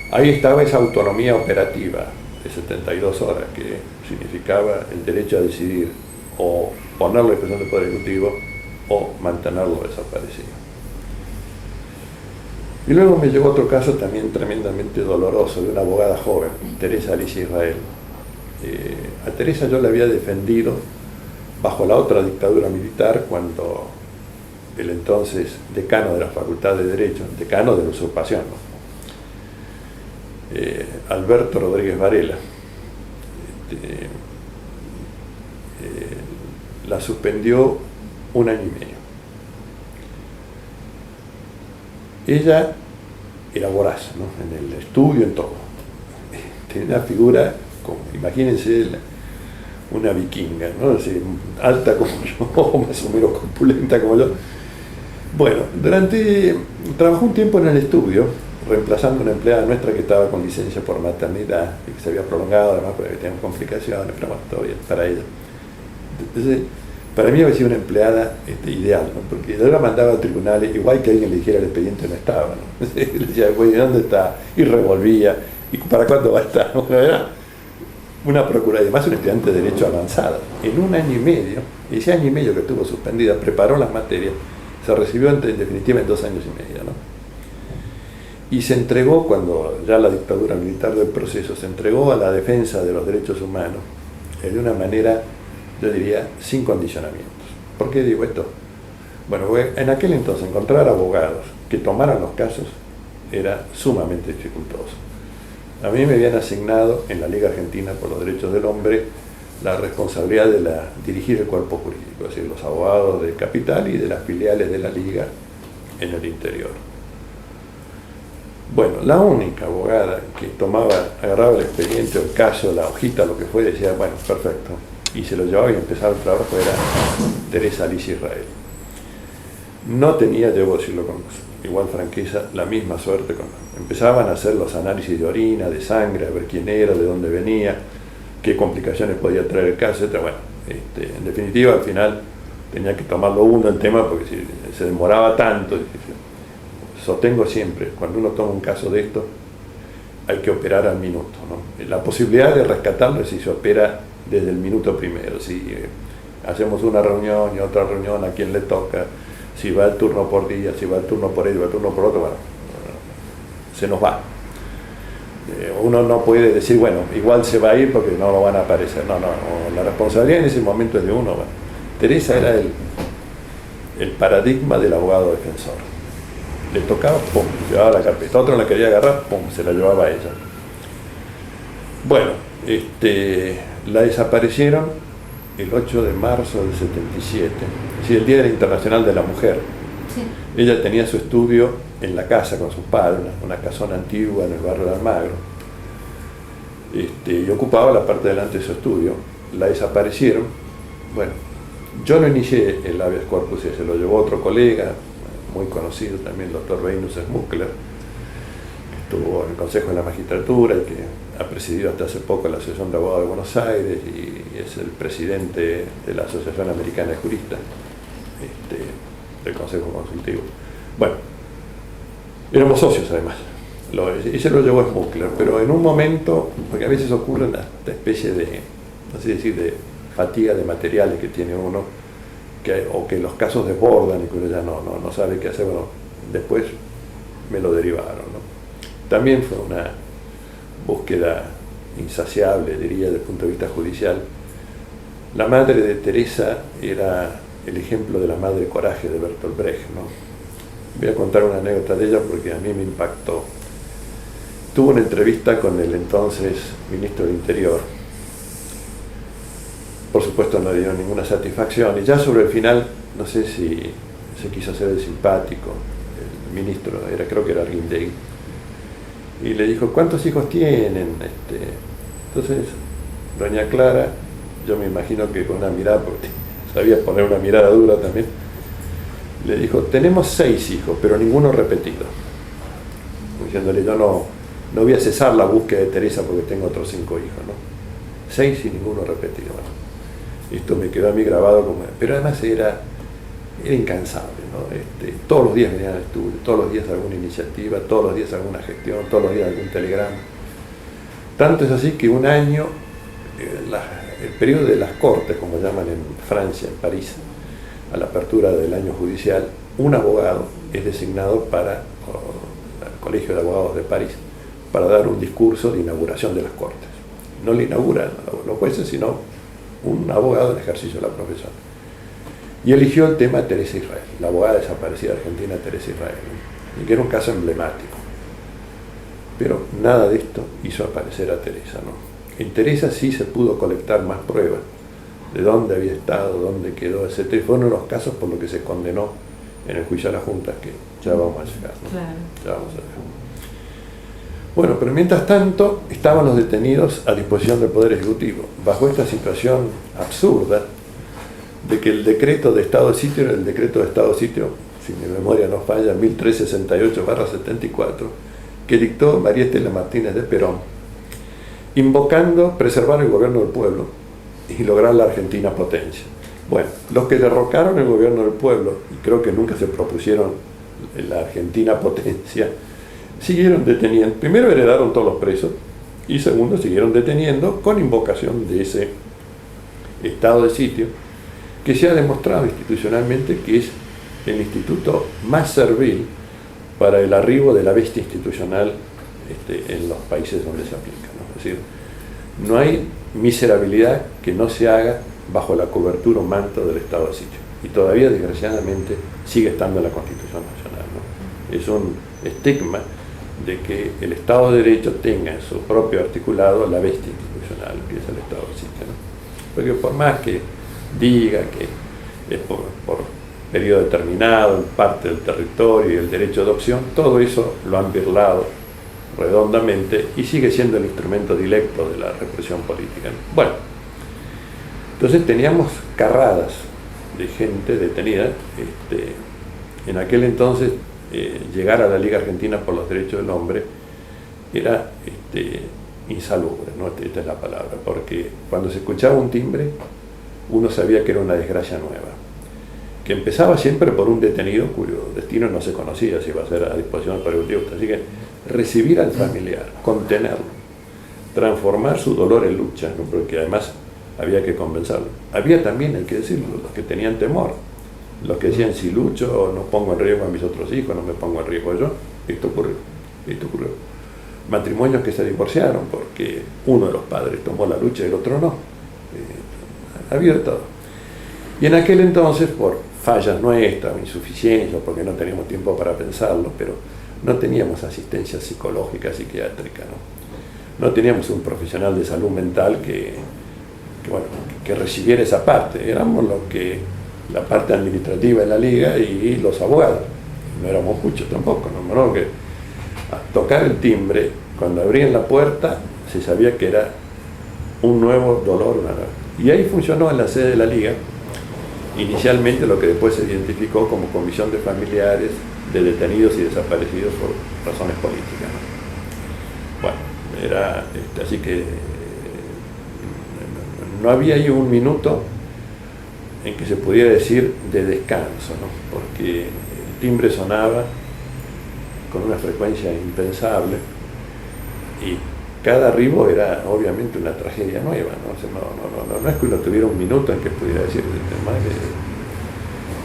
Ahí estaba esa autonomía operativa de 72 horas, que significaba el derecho a decidir o ponerlo en presión del Poder Ejecutivo o mantenerlo desaparecido. Y luego me llegó otro caso también tremendamente doloroso de una abogada joven, Teresa Alicia Israel. A Teresa yo la había defendido bajo la otra dictadura militar, cuando el entonces decano de la Facultad de Derecho, decano de la usurpación, ¿no? Alberto Rodríguez Varela, la suspendió 1 año y medio. Ella era voraz, ¿no? En el estudio, en todo. Tenía una figura, como, imagínense, una vikinga, ¿no? Así, alta como yo, más o menos corpulenta como yo. Bueno, trabajó un tiempo en el estudio, reemplazando a una empleada nuestra que estaba con licencia por maternidad y que se había prolongado, además porque tenía complicaciones, pero bueno, todo bien para ella. Entonces, para mí había sido una empleada ideal, ¿no? Porque yo la mandaba a tribunales, igual que alguien le dijera el expediente no estaba, ¿no? Le decía, güey, ¿dónde está? Y revolvía, ¿y para cuándo va a estar? Bueno, era una procura, además un estudiante de Derecho avanzado. En 1 año y medio, ese año y medio que estuvo suspendida, preparó las materias, se recibió en definitiva en 2 años y medio, ¿no? Y se entregó, cuando ya la dictadura militar del proceso, se entregó a la defensa de los derechos humanos de una manera, yo diría, sin condicionamientos. ¿Por qué digo esto? Bueno, en aquel entonces encontrar abogados que tomaran los casos era sumamente dificultoso. A mí me habían asignado en la Liga Argentina por los Derechos del Hombre la responsabilidad de dirigir el cuerpo jurídico, es decir, los abogados de Capital y de las filiales de la Liga en el interior. Bueno, la única abogada que agarraba el expediente, el caso, la hojita, lo que fue, decía, bueno, perfecto, y se lo llevaba y empezaba el trabajo, era Teresa Alicia Israel. No tenía, debo decirlo con igual franqueza, la misma suerte. Empezaban a hacer los análisis de orina, de sangre, a ver quién era, de dónde venía, qué complicaciones podía traer el caso, etc. Bueno, en definitiva, al final tenía que tomarlo uno el tema, porque si se demoraba tanto. Sostengo siempre, cuando uno toma un caso de esto, hay que operar al minuto, ¿no? La posibilidad de rescatarlo es si se opera desde el minuto primero, si hacemos una reunión y otra reunión, a quién le toca, si va el turno por día, si va el turno por ello, va el turno por otro, bueno, se nos va. Uno no puede decir, bueno, igual se va a ir porque no lo van a aparecer. No, la responsabilidad en ese momento es de uno. Bueno, Teresa era el paradigma del abogado defensor. Le tocaba, pum, llevaba la carpeta. Otro la quería agarrar, pum, se la llevaba a ella. Bueno, la desaparecieron el 8 de marzo del 77, es decir, el Día Internacional de la Mujer. Sí. Ella tenía su estudio en la casa con sus padres, una casona antigua en el barrio de Almagro, y ocupaba la parte delante de su estudio. La desaparecieron. Bueno, yo no inicié el habeas corpus, se lo llevó otro colega, muy conocido también, el doctor Reinus Smuckler, que estuvo en el Consejo de la Magistratura y que ha presidido hasta hace poco la Asociación de Abogados de Buenos Aires y es el presidente de la Asociación Americana de Juristas, del Consejo Consultivo. Bueno, éramos socios además, y se lo llevó Smuckler, pero en un momento, porque a veces ocurre esta especie de, no sé decir, de fatiga de materiales que tiene uno, o que los casos desbordan y que uno ya no sabe qué hacer. Bueno, después me lo derivaron, ¿no? También fue una búsqueda insaciable, diría, desde el punto de vista judicial. La madre de Teresa era el ejemplo de la madre coraje de Bertolt Brecht, ¿no? Voy a contar una anécdota de ella porque a mí me impactó. Tuvo una entrevista con el entonces ministro del Interior. Por supuesto no le dio ninguna satisfacción y ya sobre el final, no sé si se quiso hacer el simpático, el ministro, creo que era Arguindegui, y le dijo, ¿cuántos hijos tienen? Entonces, doña Clara, yo me imagino que con una mirada, porque sabía poner una mirada dura también, le dijo, tenemos 6 hijos, pero ninguno repetido. Diciéndole, yo no voy a cesar la búsqueda de Teresa porque tengo otros 5 hijos, ¿no? 6 y ninguno repetido. Bueno, esto me quedó a mí grabado como... Pero además era incansable, ¿no? Todos los días venían al estudio, todos los días alguna iniciativa, todos los días alguna gestión, todos los días algún telegrama. Tanto es así que un año, el periodo de las Cortes, como llaman en Francia, en París, a la apertura del año judicial, un abogado es designado para el Colegio de Abogados de París para dar un discurso de inauguración de las Cortes. No le inauguran los jueces, sino un abogado en ejercicio de la profesión. Y eligió el tema Teresa Israel, la abogada desaparecida argentina Teresa Israel, ¿no? Y que era un caso emblemático. Pero nada de esto hizo aparecer a Teresa, ¿no? En Teresa sí se pudo colectar más pruebas de dónde había estado, dónde quedó, etc. Y fue uno de los casos por los que se condenó en el juicio a las juntas, que ya vamos a llegar, ¿no? Claro. Ya vamos a llegar. Bueno, pero mientras tanto estaban los detenidos a disposición del Poder Ejecutivo, bajo esta situación absurda de que el decreto de estado de sitio era el decreto de estado de sitio, si mi memoria no falla, 1368/74, que dictó María Estela Martínez de Perón, invocando preservar el gobierno del pueblo y lograr la Argentina potencia. Bueno, los que derrocaron el gobierno del pueblo, y creo que nunca se propusieron la Argentina potencia, siguieron deteniendo. Primero heredaron todos los presos y segundo siguieron deteniendo con invocación de ese estado de sitio que se ha demostrado institucionalmente que es el instituto más servil para el arribo de la bestia institucional en los países donde se aplica, ¿no? Es decir, no hay miserabilidad que no se haga bajo la cobertura o manto del estado de sitio, y todavía desgraciadamente sigue estando en la Constitución Nacional, ¿no? Es un estigma de que el Estado de Derecho tenga en su propio articulado la bestia institucional, que es el Estado de sitio, ¿no? Porque por más que diga que es por periodo determinado, en parte del territorio y el derecho de opción, todo eso lo han birlado redondamente y sigue siendo el instrumento directo de la represión política, ¿no? Bueno, entonces teníamos carradas de gente detenida. En aquel entonces llegar a la Liga Argentina por los Derechos del Hombre era insalubre, ¿no? Esta es la palabra, porque cuando se escuchaba un timbre uno sabía que era una desgracia nueva, que empezaba siempre por un detenido cuyo destino no se conocía, si iba a ser a disposición del Poder Ejecutivo. Así que recibir al familiar, contenerlo, transformar su dolor en lucha, ¿no? Porque además había que convencerlo. Había también, hay que decirlo, los que tenían temor, los que decían, si lucho no pongo en riesgo a mis otros hijos, no me pongo en riesgo yo. Esto ocurrió. Matrimonios que se divorciaron porque uno de los padres tomó la lucha y el otro no. Ha habido de todo. Y en aquel entonces, por fallas nuestras, insuficiencias, porque no teníamos tiempo para pensarlo, pero no teníamos asistencia psicológica, psiquiátrica, ¿no? No teníamos un profesional de salud mental que recibiera esa parte. Éramos la parte administrativa de la liga y los abogados. No éramos muchos tampoco, ¿no? Que a tocar el timbre, cuando abrían la puerta, se sabía que era un nuevo dolor. Y ahí funcionó en la sede de la liga, inicialmente lo que después se identificó como comisión de familiares de detenidos y desaparecidos por razones políticas, ¿no? Bueno, era así que no había ahí un minuto en que se pudiera decir de descanso, ¿no? Porque el timbre sonaba con una frecuencia impensable y cada arribo era obviamente una tragedia nueva, ¿no? O sea, no es que uno tuviera un minuto en que pudiera decir,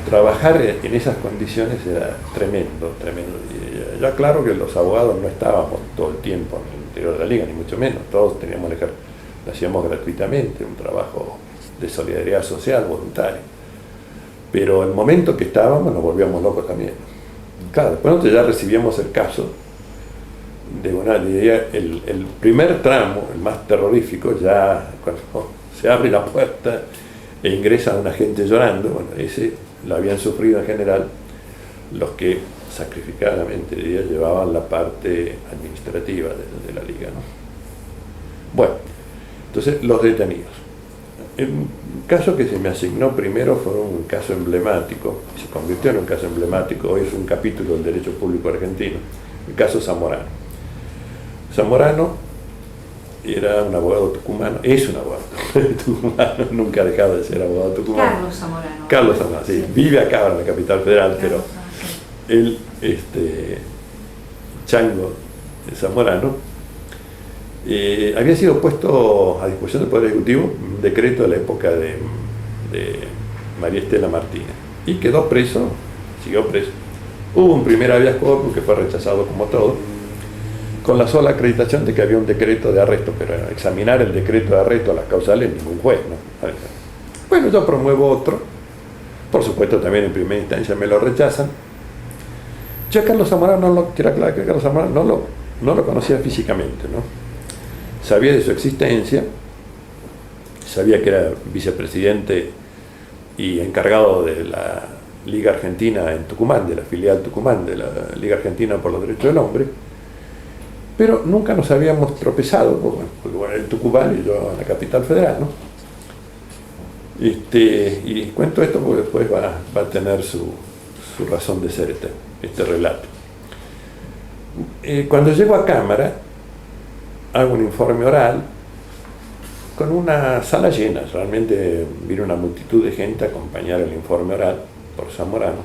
trabajar en esas condiciones era tremendo, tremendo. Y ya claro que los abogados no estábamos todo el tiempo en el interior de la liga, ni mucho menos, todos teníamos lo hacíamos gratuitamente, un trabajo de solidaridad social, voluntario. Pero el momento que estábamos nos volvíamos locos también. Claro, después nosotros ya recibíamos el caso el primer tramo, el más terrorífico, ya cuando se abre la puerta e ingresa una gente llorando, bueno, ese lo habían sufrido en general los que sacrificadamente llevaban la parte administrativa de la liga, ¿no? Bueno, entonces los detenidos. El caso que se me asignó primero fue un caso emblemático, se convirtió en un caso emblemático, hoy es un capítulo del derecho público argentino, el caso Zamorano. Zamorano era un abogado tucumano, es un abogado tucumano, nunca ha dejado de ser abogado tucumano. Carlos Zamorano. Carlos Zamorano, sí, vive acá en la capital federal, pero él, Chango Zamorano, había sido puesto a disposición del Poder Ejecutivo un decreto de la época de María Estela Martínez y quedó preso, siguió preso. Hubo un primer habeas corpus que fue rechazado como todo, con la sola acreditación de que había un decreto de arresto, pero examinar el decreto de arresto a las causales ningún juez, ¿no? Bueno, yo promuevo otro, por supuesto también en primera instancia me lo rechazan. Yo a Carlos Zamorano quiero aclarar que Carlos Zamorano no lo conocía físicamente, ¿no? Sabía de su existencia, sabía que era vicepresidente y encargado de la Liga Argentina en Tucumán, de la filial Tucumán de la Liga Argentina por los Derechos del Hombre, pero nunca nos habíamos tropezado, porque bueno, en Tucumán y yo en la capital federal, ¿no? Y cuento esto porque después va a tener su razón de ser este relato. Cuando llego a Cámara, hago un informe oral con una sala llena, realmente vino una multitud de gente a acompañar el informe oral por Zamorano.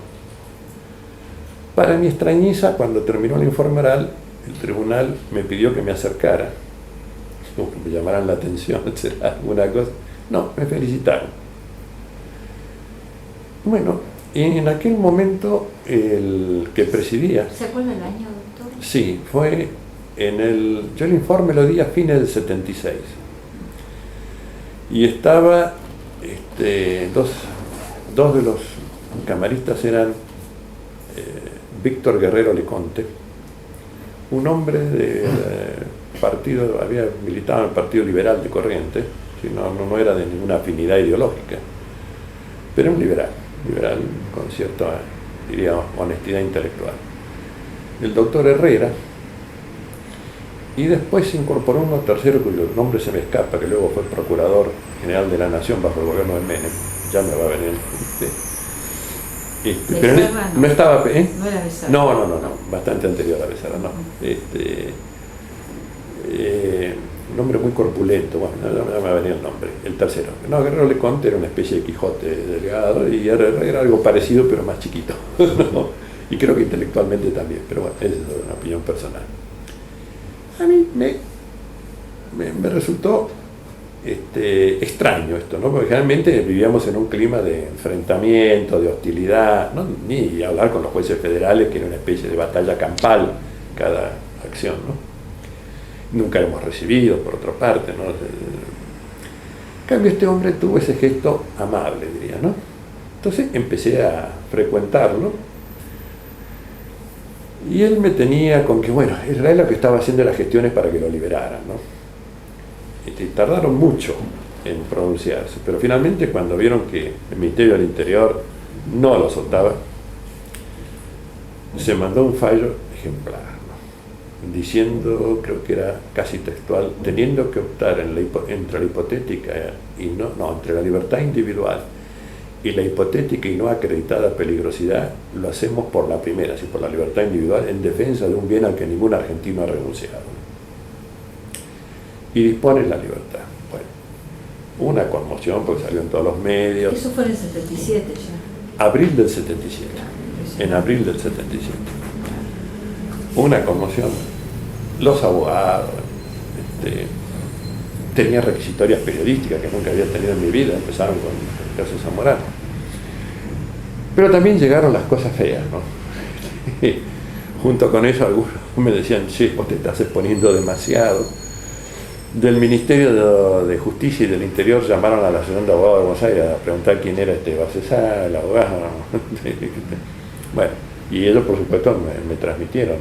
Para mi extrañeza, cuando terminó el informe oral, el tribunal me pidió que me acercara, como que me llamaran la atención, será alguna cosa. No, me felicitaron. Bueno, y en aquel momento el que presidía... ¿Se acuerda el año, doctor? Sí, fue yo el informe lo di a fines del 76. Y estaba, dos de los camaristas eran Víctor Guerrero Leconte, un hombre de partido, había militado en el Partido Liberal de Corrientes, no era de ninguna afinidad ideológica, pero un liberal con cierta, diría, honestidad intelectual. El doctor Herrera, y después se incorporó uno tercero cuyo nombre se me escapa, que luego fue Procurador General de la Nación bajo el gobierno de Menem, ya me va a venir. Pero no estaba... No era Becerra. No, bastante anterior a Becerra, no. Un hombre muy corpulento, bueno, no me va a venir el nombre, el tercero. No, Guerrero Leconte era una especie de Quijote delgado y era algo parecido pero más chiquito, ¿no? Y creo que intelectualmente también, pero bueno, esa es una opinión personal. A mí me resultó extraño esto, ¿no? Porque generalmente vivíamos en un clima de enfrentamiento, de hostilidad, ¿no? Ni hablar con los jueces federales, que era una especie de batalla campal cada acción, ¿no? Nunca hemos recibido, por otra parte, ¿no? En cambio, este hombre tuvo ese gesto amable, diría, ¿no? Entonces empecé a frecuentarlo y él me tenía con que, bueno, Israel lo que estaba haciendo las gestiones para que lo liberaran, ¿no? Y tardaron mucho en pronunciarse, pero finalmente cuando vieron que el Ministerio del Interior no lo soltaba, se mandó un fallo ejemplar, ¿no? Diciendo, creo que era casi textual, teniendo que optar entre la hipotética entre la libertad individual y la hipotética y no acreditada peligrosidad, lo hacemos por la primera, así por la libertad individual, en defensa de un bien al que ningún argentino ha renunciado. Y dispone la libertad. Bueno, una conmoción porque salió en todos los medios. Eso fue en el 77 ya. Abril del 77. En abril del 77. Una conmoción. Los abogados, tenía requisitorias periodísticas que nunca había tenido en mi vida, empezaron con el caso Zamorano. Pero también llegaron las cosas feas, ¿no? Junto con eso algunos me decían, sí, vos te estás exponiendo demasiado. Del Ministerio de Justicia y del Interior llamaron a la Asociación de Abogados de Buenos Aires a preguntar quién era Bacesal, el abogado. Bueno, y ellos por supuesto me transmitieron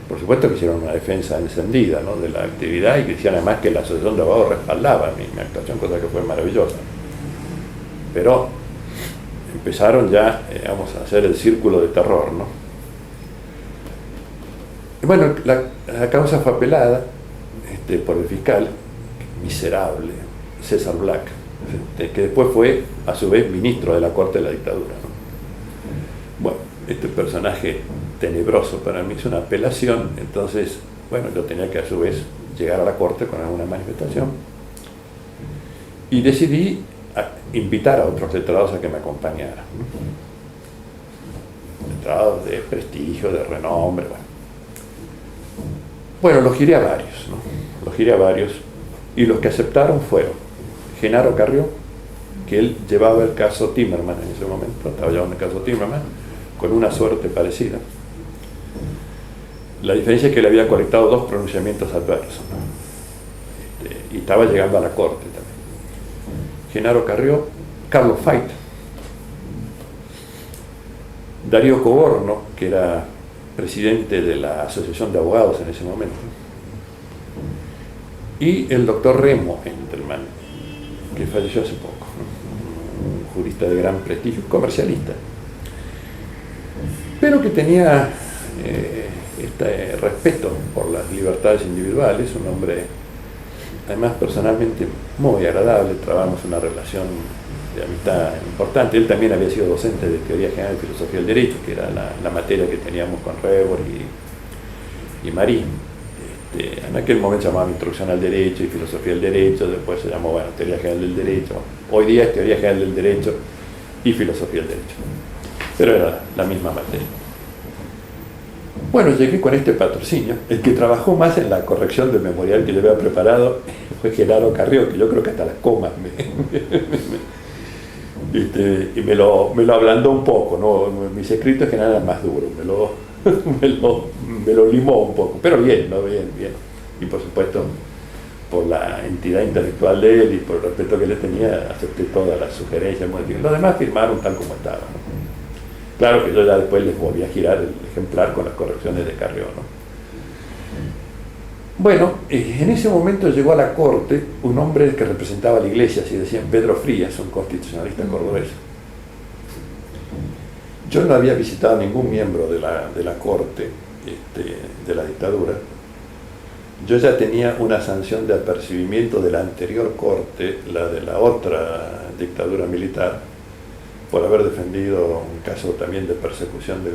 por supuesto que hicieron una defensa encendida, ¿no?, de la actividad, y que decían además que la Asociación de Abogados respaldaba mi actuación, cosa que fue maravillosa. Pero empezaron ya, vamos a hacer el círculo de terror, ¿no? Y bueno, la causa fue apelada por el fiscal miserable, César Black, que después fue a su vez ministro de la Corte de la Dictadura, ¿no? Bueno, este personaje tenebroso para mí es una apelación, entonces, bueno, yo tenía que a su vez llegar a la Corte con alguna manifestación, y decidí invitar a otros letrados a que me acompañaran, ¿no? Letrados de prestigio, de renombre, bueno, los giré a varios, ¿no? Los giré a varios, y los que aceptaron fueron Genaro Carrió, que él llevaba el caso Timerman en ese momento, estaba llevando el caso Timerman, con una suerte parecida. La diferencia es que le había colectado 2 pronunciamientos adversos, ¿no? Y estaba llegando a la Corte también. Genaro Carrió, Carlos Fait, Darío Coborno, que era presidente de la Asociación de Abogados en ese momento, y el doctor Remo Entelman, que falleció hace poco, ¿no?, un jurista de gran prestigio, comercialista, pero que tenía este respeto por las libertades individuales, un hombre además personalmente muy agradable, trabajamos una relación de amistad importante. Él también había sido docente de Teoría General de Filosofía del Derecho, que era la materia que teníamos con Rebor y Marín. En aquel momento se llamaba Introducción al Derecho y Filosofía del Derecho, después se llamó, bueno, Teoría General del Derecho. Hoy día es Teoría General del Derecho y Filosofía del Derecho, pero era la misma materia. Bueno, llegué con este patrocinio. El que trabajó más en la corrección del memorial que yo había preparado fue Genaro Carrió, que yo creo que hasta las comas y me lo ablandó un poco, ¿no? Mis escritos en general eran más duros, me lo limó un poco, pero bien, ¿no? Bien. Y por supuesto, por la entidad intelectual de él y por el respeto que le tenía, acepté todas las sugerencias. Los demás firmaron tal como estaba, ¿no? Claro que yo ya después les volví a girar el ejemplar con las correcciones de Carrió, ¿no? Bueno, en ese momento llegó a la Corte un hombre que representaba a la Iglesia, así decían, Pedro Frías, un constitucionalista cordobés. Yo no había visitado a ningún miembro de la Corte de la dictadura. Yo ya tenía una sanción de apercibimiento de la anterior Corte, la de la otra dictadura militar, por haber defendido un caso también de persecución de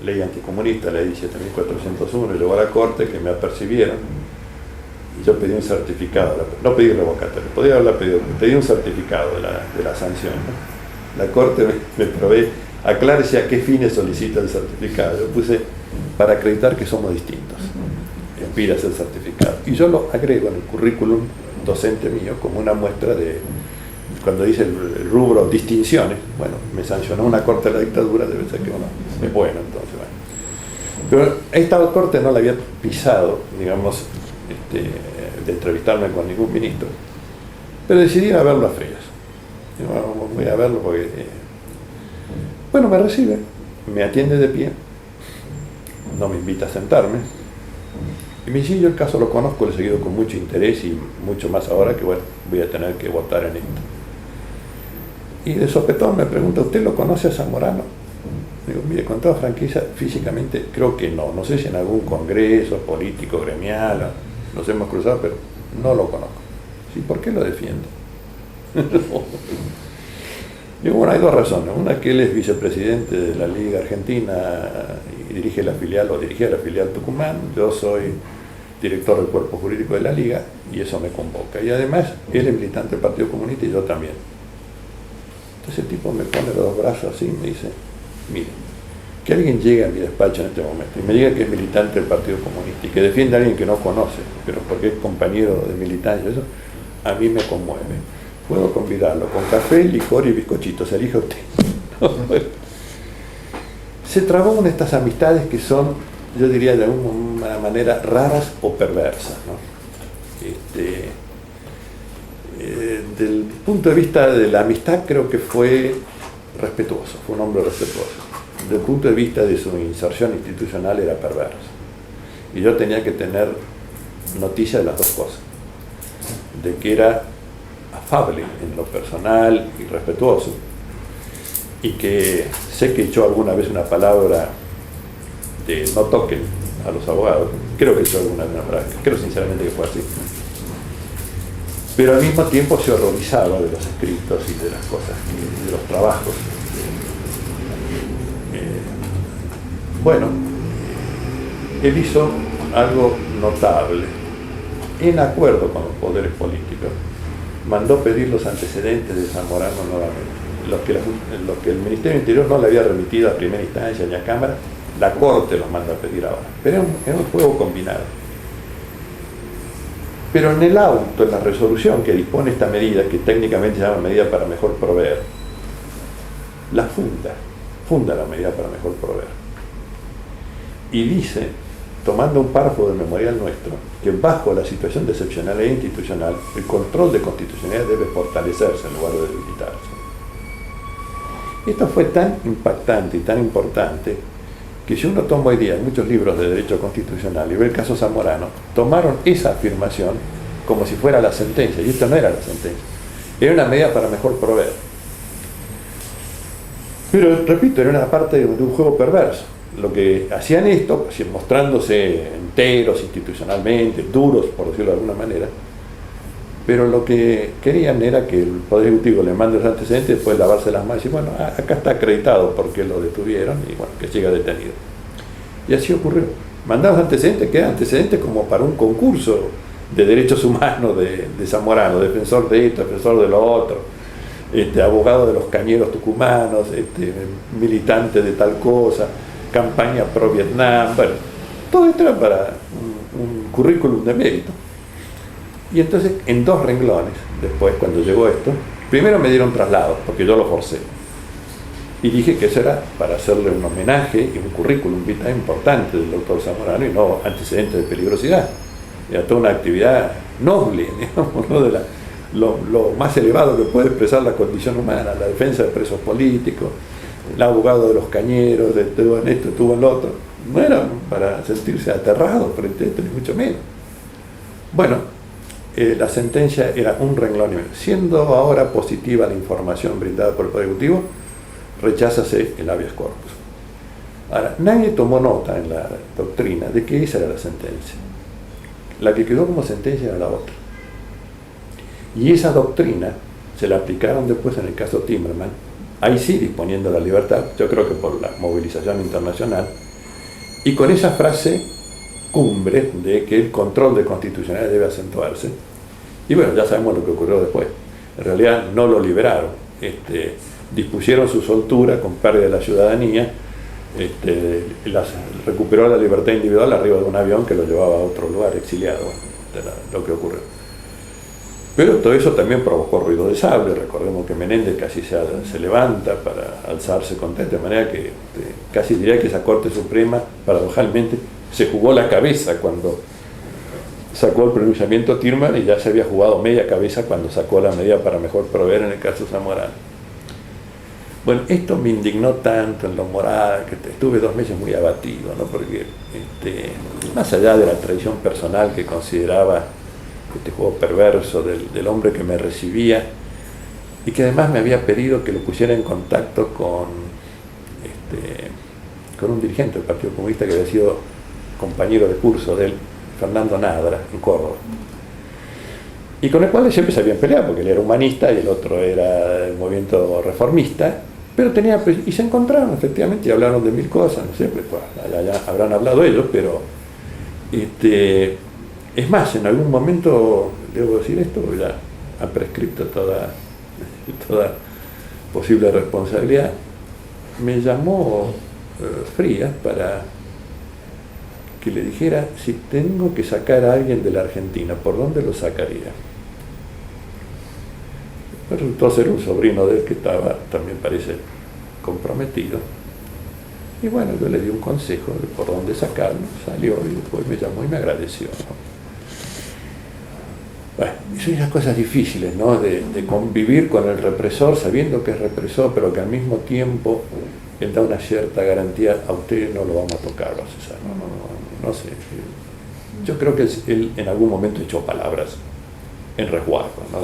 ley anticomunista, ley 17.401, llegó a la Corte que me apercibieron y yo pedí un certificado, no pedí revocatorio, podía haberla pedido, pedí un certificado de la sanción, ¿no? La Corte me provee, aclárese a qué fines solicita el certificado. Yo puse para acreditar que somos distintos, expiras el certificado, y yo lo agrego en el currículum docente mío como una muestra de, cuando dice el rubro distinciones, bueno, me sancionó una Corte de la dictadura, debe ser que uno es bueno, entonces, bueno. Pero esta Corte no la había pisado, digamos, de entrevistarme con ningún ministro, pero decidí ir a verlo a Frías. Bueno, voy a verlo porque, bueno, me recibe, me atiende de pie, no me invita a sentarme, y me dice, yo el caso lo conozco, lo he seguido con mucho interés y mucho más ahora que, bueno, voy a tener que votar en esto. Y de sopetón me pregunta, ¿usted lo conoce a Zamorano? Digo, mire, con toda franqueza, físicamente creo que no sé si en algún congreso político, gremial, nos hemos cruzado, pero no lo conozco. ¿Sí? ¿Por qué lo defiende? Digo, bueno, hay dos razones. Una, que él es vicepresidente de la Liga Argentina y dirige la filial, o dirigía la filial Tucumán. Yo soy director del cuerpo jurídico de la Liga y eso me convoca. Y además, él es militante del Partido Comunista y yo también. Entonces el tipo me pone los dos brazos así y me dice, mire, que alguien llegue a mi despacho en este momento y me diga que es militante del Partido Comunista y que defiende a alguien que no conoce, pero porque es compañero de militancia, eso a mí me conmueve. Puedo convidarlo con café, licor y bizcochitos, elige usted. Se trabó una de estas amistades que son, yo diría de alguna manera, raras o perversas, ¿no? Del punto de vista de la amistad creo que fue respetuoso, fue un hombre respetuoso. Desde el punto de vista de su inserción institucional era perverso. Y yo tenía que tener noticia de las dos cosas. De que era afable en lo personal y respetuoso. Y que sé que echó alguna vez una palabra de no toquen a los abogados. Creo que echó alguna vez una palabra. Creo sinceramente que fue así. Pero al mismo tiempo se horrorizaba de los escritos y de las cosas, y de los trabajos. Bueno, él hizo algo notable. En acuerdo con los poderes políticos, mandó pedir los antecedentes de Zamorano nuevamente. Los que el Ministerio del Interior no le había remitido a primera instancia ni a Cámara, la Corte los manda a pedir ahora. Pero era un juego combinado. Pero en el auto, en la resolución que dispone esta medida, que técnicamente se llama medida para mejor proveer, la funda la medida para mejor proveer. Y dice, tomando un párrafo del memorial nuestro, que bajo la situación de excepcionalidad institucional, el control de constitucionalidad debe fortalecerse en lugar de debilitarse. Esto fue tan impactante y tan importante que si uno toma hoy día muchos libros de derecho constitucional y ve el caso Zamorano, tomaron esa afirmación como si fuera la sentencia, y esto no era la sentencia, era una medida para mejor proveer. Pero, repito, era una parte de un juego perverso. Lo que hacían esto, mostrándose enteros institucionalmente, duros, por decirlo de alguna manera, pero lo que querían era que el Poder Ejecutivo le mande los antecedentes y después lavarse las manos y decir, bueno, acá está acreditado porque lo detuvieron y bueno, que siga detenido. Y así ocurrió. Mandaron los antecedentes, quedan antecedentes como para un concurso de derechos humanos de Zamorano, defensor de esto, defensor de lo otro, abogado de los cañeros tucumanos, militante de tal cosa, campaña pro Vietnam, bueno, todo esto era para un currículum de mérito. Y entonces, en 2 renglones, después, cuando llegó esto, primero me dieron traslado, porque yo lo forcé. Y dije que eso era para hacerle un homenaje y un currículum vitae importante del doctor Zamorano y no antecedentes de peligrosidad. Era toda una actividad noble, digamos, ¿no? De lo más elevado que puede expresar la condición humana, la defensa de presos políticos, el abogado de los cañeros, estuvo en esto, estuvo en lo otro. No era para sentirse aterrado frente a esto, ni mucho menos. Bueno, la sentencia era un renglón y medio. Siendo ahora positiva la información brindada por el Poder Ejecutivo, recházase el habeas corpus. Ahora, nadie tomó nota en la doctrina de que esa era la sentencia. La que quedó como sentencia era la otra. Y esa doctrina se la aplicaron después en el caso Timerman, ahí sí disponiendo la libertad, yo creo que por la movilización internacional, y con esa frase cumbre de que el control de constitucionalidad debe acentuarse. Y bueno, ya sabemos lo que ocurrió después. En realidad no lo liberaron, dispusieron su soltura con pérdida de la ciudadanía, recuperó la libertad individual arriba de un avión que lo llevaba a otro lugar exiliado, lo que ocurrió. Pero todo eso también provocó ruido de sable. Recordemos que Menéndez casi se levanta para alzarse contra de manera que casi diría que esa Corte Suprema, paradojalmente, se jugó la cabeza cuando sacó el pronunciamiento Timerman y ya se había jugado media cabeza cuando sacó la medida para mejor proveer en el caso Zamorano. Bueno, esto me indignó tanto en lo moral que estuve 2 meses muy abatido, ¿no? Porque más allá de la traición personal que consideraba este juego perverso del hombre que me recibía y que además me había pedido que lo pusiera en contacto con un dirigente del Partido Comunista que había sido compañero de curso de él, Fernando Nadra, en Córdoba, y con el cual siempre se habían peleado porque él era humanista y el otro era del movimiento reformista, pero y se encontraron efectivamente y hablaron de 1000 cosas, no sé, pues ya habrán hablado ellos, pero es más, en algún momento, debo decir esto, porque ya ha prescrito toda posible responsabilidad, me llamó Frías para que le dijera si tengo que sacar a alguien de la Argentina, ¿por dónde lo sacaría? Resultó ser un sobrino de él que estaba, también parece, comprometido. Y bueno, yo le di un consejo de por dónde sacarlo, salió y después me llamó y me agradeció, ¿no? Bueno, son esas cosas difíciles, ¿no? De convivir con el represor sabiendo que es represor, pero que al mismo tiempo él da una cierta garantía: a usted no lo vamos a tocar, va a cesar. No sé. Yo creo que él en algún momento echó palabras en resguardo, ¿no?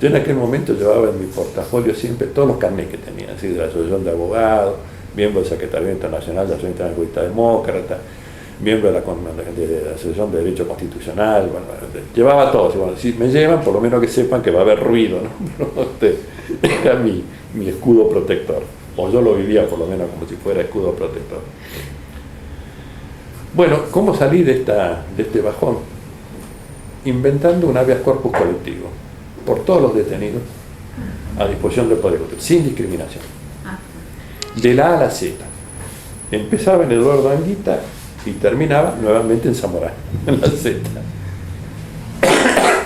Yo en aquel momento llevaba en mi portafolio siempre todos los carnets que tenía, así, de la Asociación de Abogados, miembro del Secretariado Internacional de la Asociación Internacional Demócrata, miembro de la Asociación de Derecho Constitucional. Bueno, llevaba todo. Bueno, si me llevan, por lo menos que sepan que va a haber ruido, ¿no? Era mi escudo protector, o yo lo vivía por lo menos como si fuera escudo protector. Bueno, ¿cómo salí de este bajón? Inventando un habeas corpus colectivo por todos los detenidos a disposición del Poder Ejecutivo, sin discriminación, de la A a la Z. Empezaba en Eduardo Anguita y terminaba nuevamente en Zamorano, en la Z.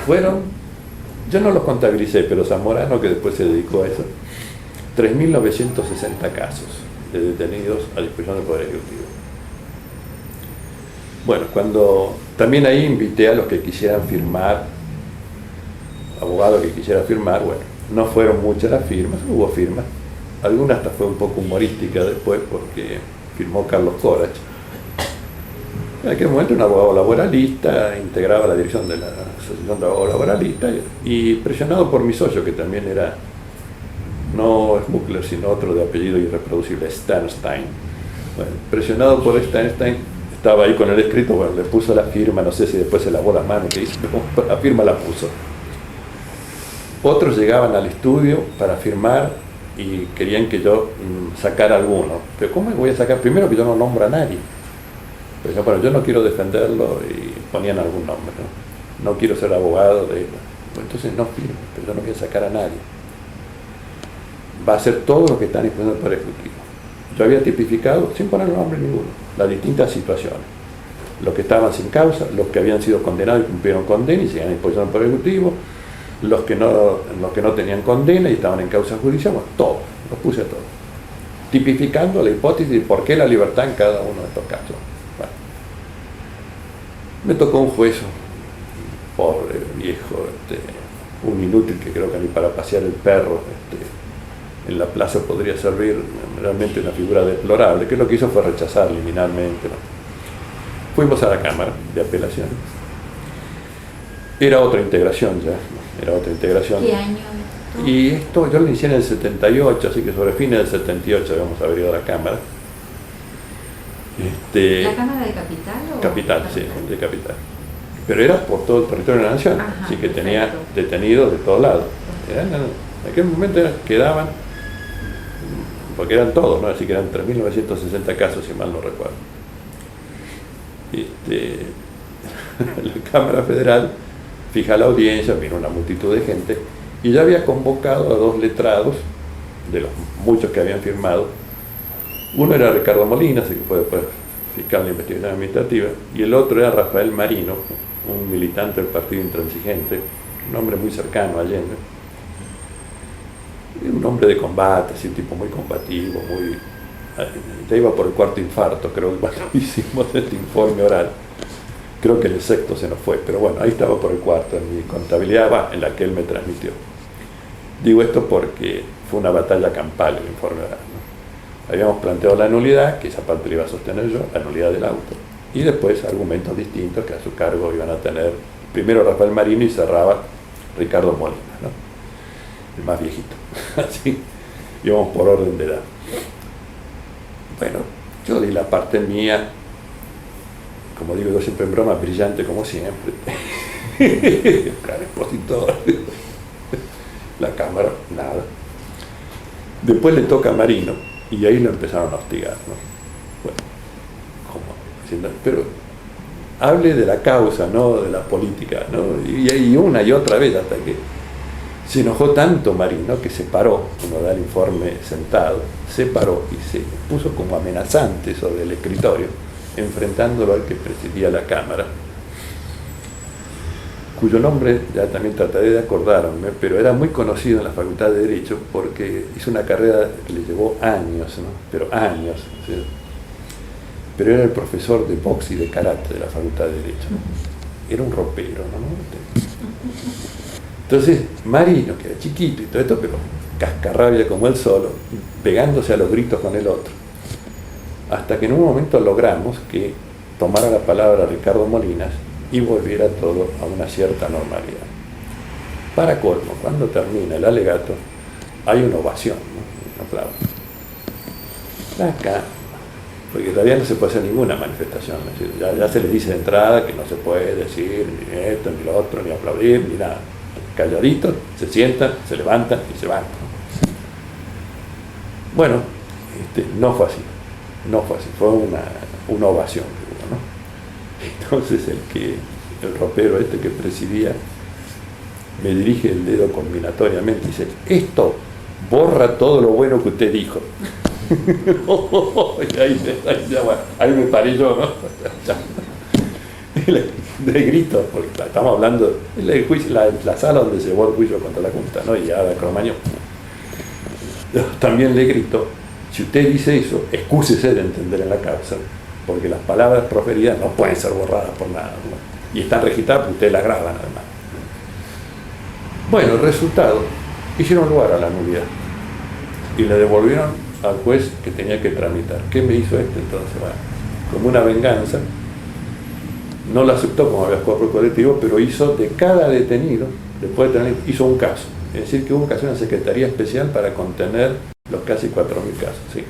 Fueron, yo no los contabilicé, pero Zamorano, que después se dedicó a eso, 3.960 casos de detenidos a disposición del Poder Ejecutivo. Bueno, cuando también ahí invité a los que quisieran firmar, abogados que quisieran firmar, bueno, no fueron muchas las firmas, hubo firmas, algunas hasta fue un poco humorística después porque firmó Carlos Corach. En aquel momento un abogado laboralista, integraba la dirección de la Asociación de Abogados Laboralistas y presionado por mi socio, que también era, no Smuckler, sino otro de apellido irreproducible, Sternstein. Bueno, presionado por Sternstein, estaba ahí con el escrito, bueno, le puso la firma, no sé si después se lavó las manos, que hizo, pero la firma la puso. Otros llegaban al estudio para firmar y querían que yo sacara alguno. Pero ¿cómo voy a sacar? Primero que yo no nombro a nadie. Pero bueno, yo no quiero defenderlo y ponían algún nombre, ¿no? No quiero ser abogado de él. Bueno, entonces no firmo, pero yo no quiero sacar a nadie. Va a ser todo lo que están imponiendo el Poder Ejecutivo. Yo había tipificado, sin poner nombre ninguno, las distintas situaciones. Los que estaban sin causa, los que habían sido condenados y cumplieron condena y seguían a disposición del Poder Ejecutivo, los que no tenían condena y estaban en causa judicial, bueno, todo, los puse todos. Tipificando la hipótesis de por qué la libertad en cada uno de estos casos. Bueno, me tocó un juez, pobre, viejo, un inútil que creo que ni para pasear el perro en la plaza podría servir, realmente una figura deplorable, que lo que hizo fue rechazar liminalmente, ¿no? Fuimos a la Cámara de Apelaciones. Era otra integración ya, era otra integración. ¿Qué año? Y esto yo lo inicié en el 78, así que sobre fines del 78 habíamos haber ido a la Cámara. ¿La Cámara de Capital? Capital, sí, de Capital. Pero era por todo el territorio de la nación, Ajá, así que tenía perfecto. detenidos de todos lados. En aquel momento quedaban, porque eran todos, ¿no? Así que eran 3.960 casos, si mal no recuerdo. La Cámara Federal fija la audiencia, vino una multitud de gente, y ya había convocado a dos letrados, de los muchos que habían firmado. Uno era Ricardo Molina, así que fue después fiscal de investigación administrativa, y el otro era Rafael Marino, un militante del Partido Intransigente, un hombre muy cercano a Allende, un hombre de combate, así, un tipo muy combativo, muy... Ya iba por el cuarto infarto, creo que cuando hicimos este informe oral. Creo que el sexto se nos fue, pero bueno, ahí estaba por el cuarto, en mi contabilidad, en la que él me transmitió. Digo esto porque fue una batalla campal el informe oral, ¿no? Habíamos planteado la nulidad, que esa parte la iba a sostener yo, la nulidad del auto, y después argumentos distintos que a su cargo iban a tener primero Rafael Marino y cerraba Ricardo Molina, ¿no? El más viejito. Así íbamos por orden de edad. Bueno, yo di la parte mía, como digo yo siempre en broma, brillante como siempre. Gran expositor. La Cámara, nada. Después le toca a Marino y ahí lo empezaron a hostigar, ¿no? Bueno, ¿cómo? Pero hable de la causa, no de la política, ¿no? Y una y otra vez, hasta que se enojó tanto Marino que se paró, uno da el informe sentado, se paró y se puso como amenazante sobre el escritorio, enfrentándolo al que presidía la Cámara. cuyo nombre ya también trataré de acordarme, pero era muy conocido en la Facultad de Derecho porque hizo una carrera que le llevó años, ¿no? Pero años, ¿sí? Pero era el profesor de box y de karate de la Facultad de Derecho. Era un ropero, ¿no? Entonces, Marino, que era chiquito y todo esto, pero cascarrabia como él solo, pegándose a los gritos con el otro. Hasta que en un momento logramos que tomara la palabra Ricardo Molinas y volviera todo a una cierta normalidad. Para colmo, cuando termina el alegato, hay una ovación, ¿no? Un aplauso. Acá, porque todavía no se puede hacer ninguna manifestación, es decir, ya se les dice de entrada que no se puede decir ni esto, ni lo otro, ni aplaudir, ni nada. Calladitos, se sientan, se levantan y se van. Bueno, no fue así, fue una ovación, ¿no? Entonces el ropero que presidía me dirige el dedo combinatoriamente y dice: esto borra todo lo bueno que usted dijo. Y ahí me paré yo, ¿no? De grito, porque estamos hablando del juicio, la sala donde se llevó el juicio contra la Junta, ¿no? Y ahora Cromañón. También le grito: si usted dice eso, excúsese de entender en la causa, porque las palabras proferidas no pueden ser borradas por nada, ¿no? Y están registradas porque ustedes las graban además. Bueno, el resultado, hicieron lugar a la nulidad y le devolvieron al juez que tenía que tramitar. ¿Qué me hizo entonces? Bueno, como una venganza, no lo aceptó como había cuerpo colectivo, pero hizo de cada detenido, después de tener, hizo un caso. Es decir, que hubo que hacer una secretaría especial para contener los casi 4.000 casos, ¿sí?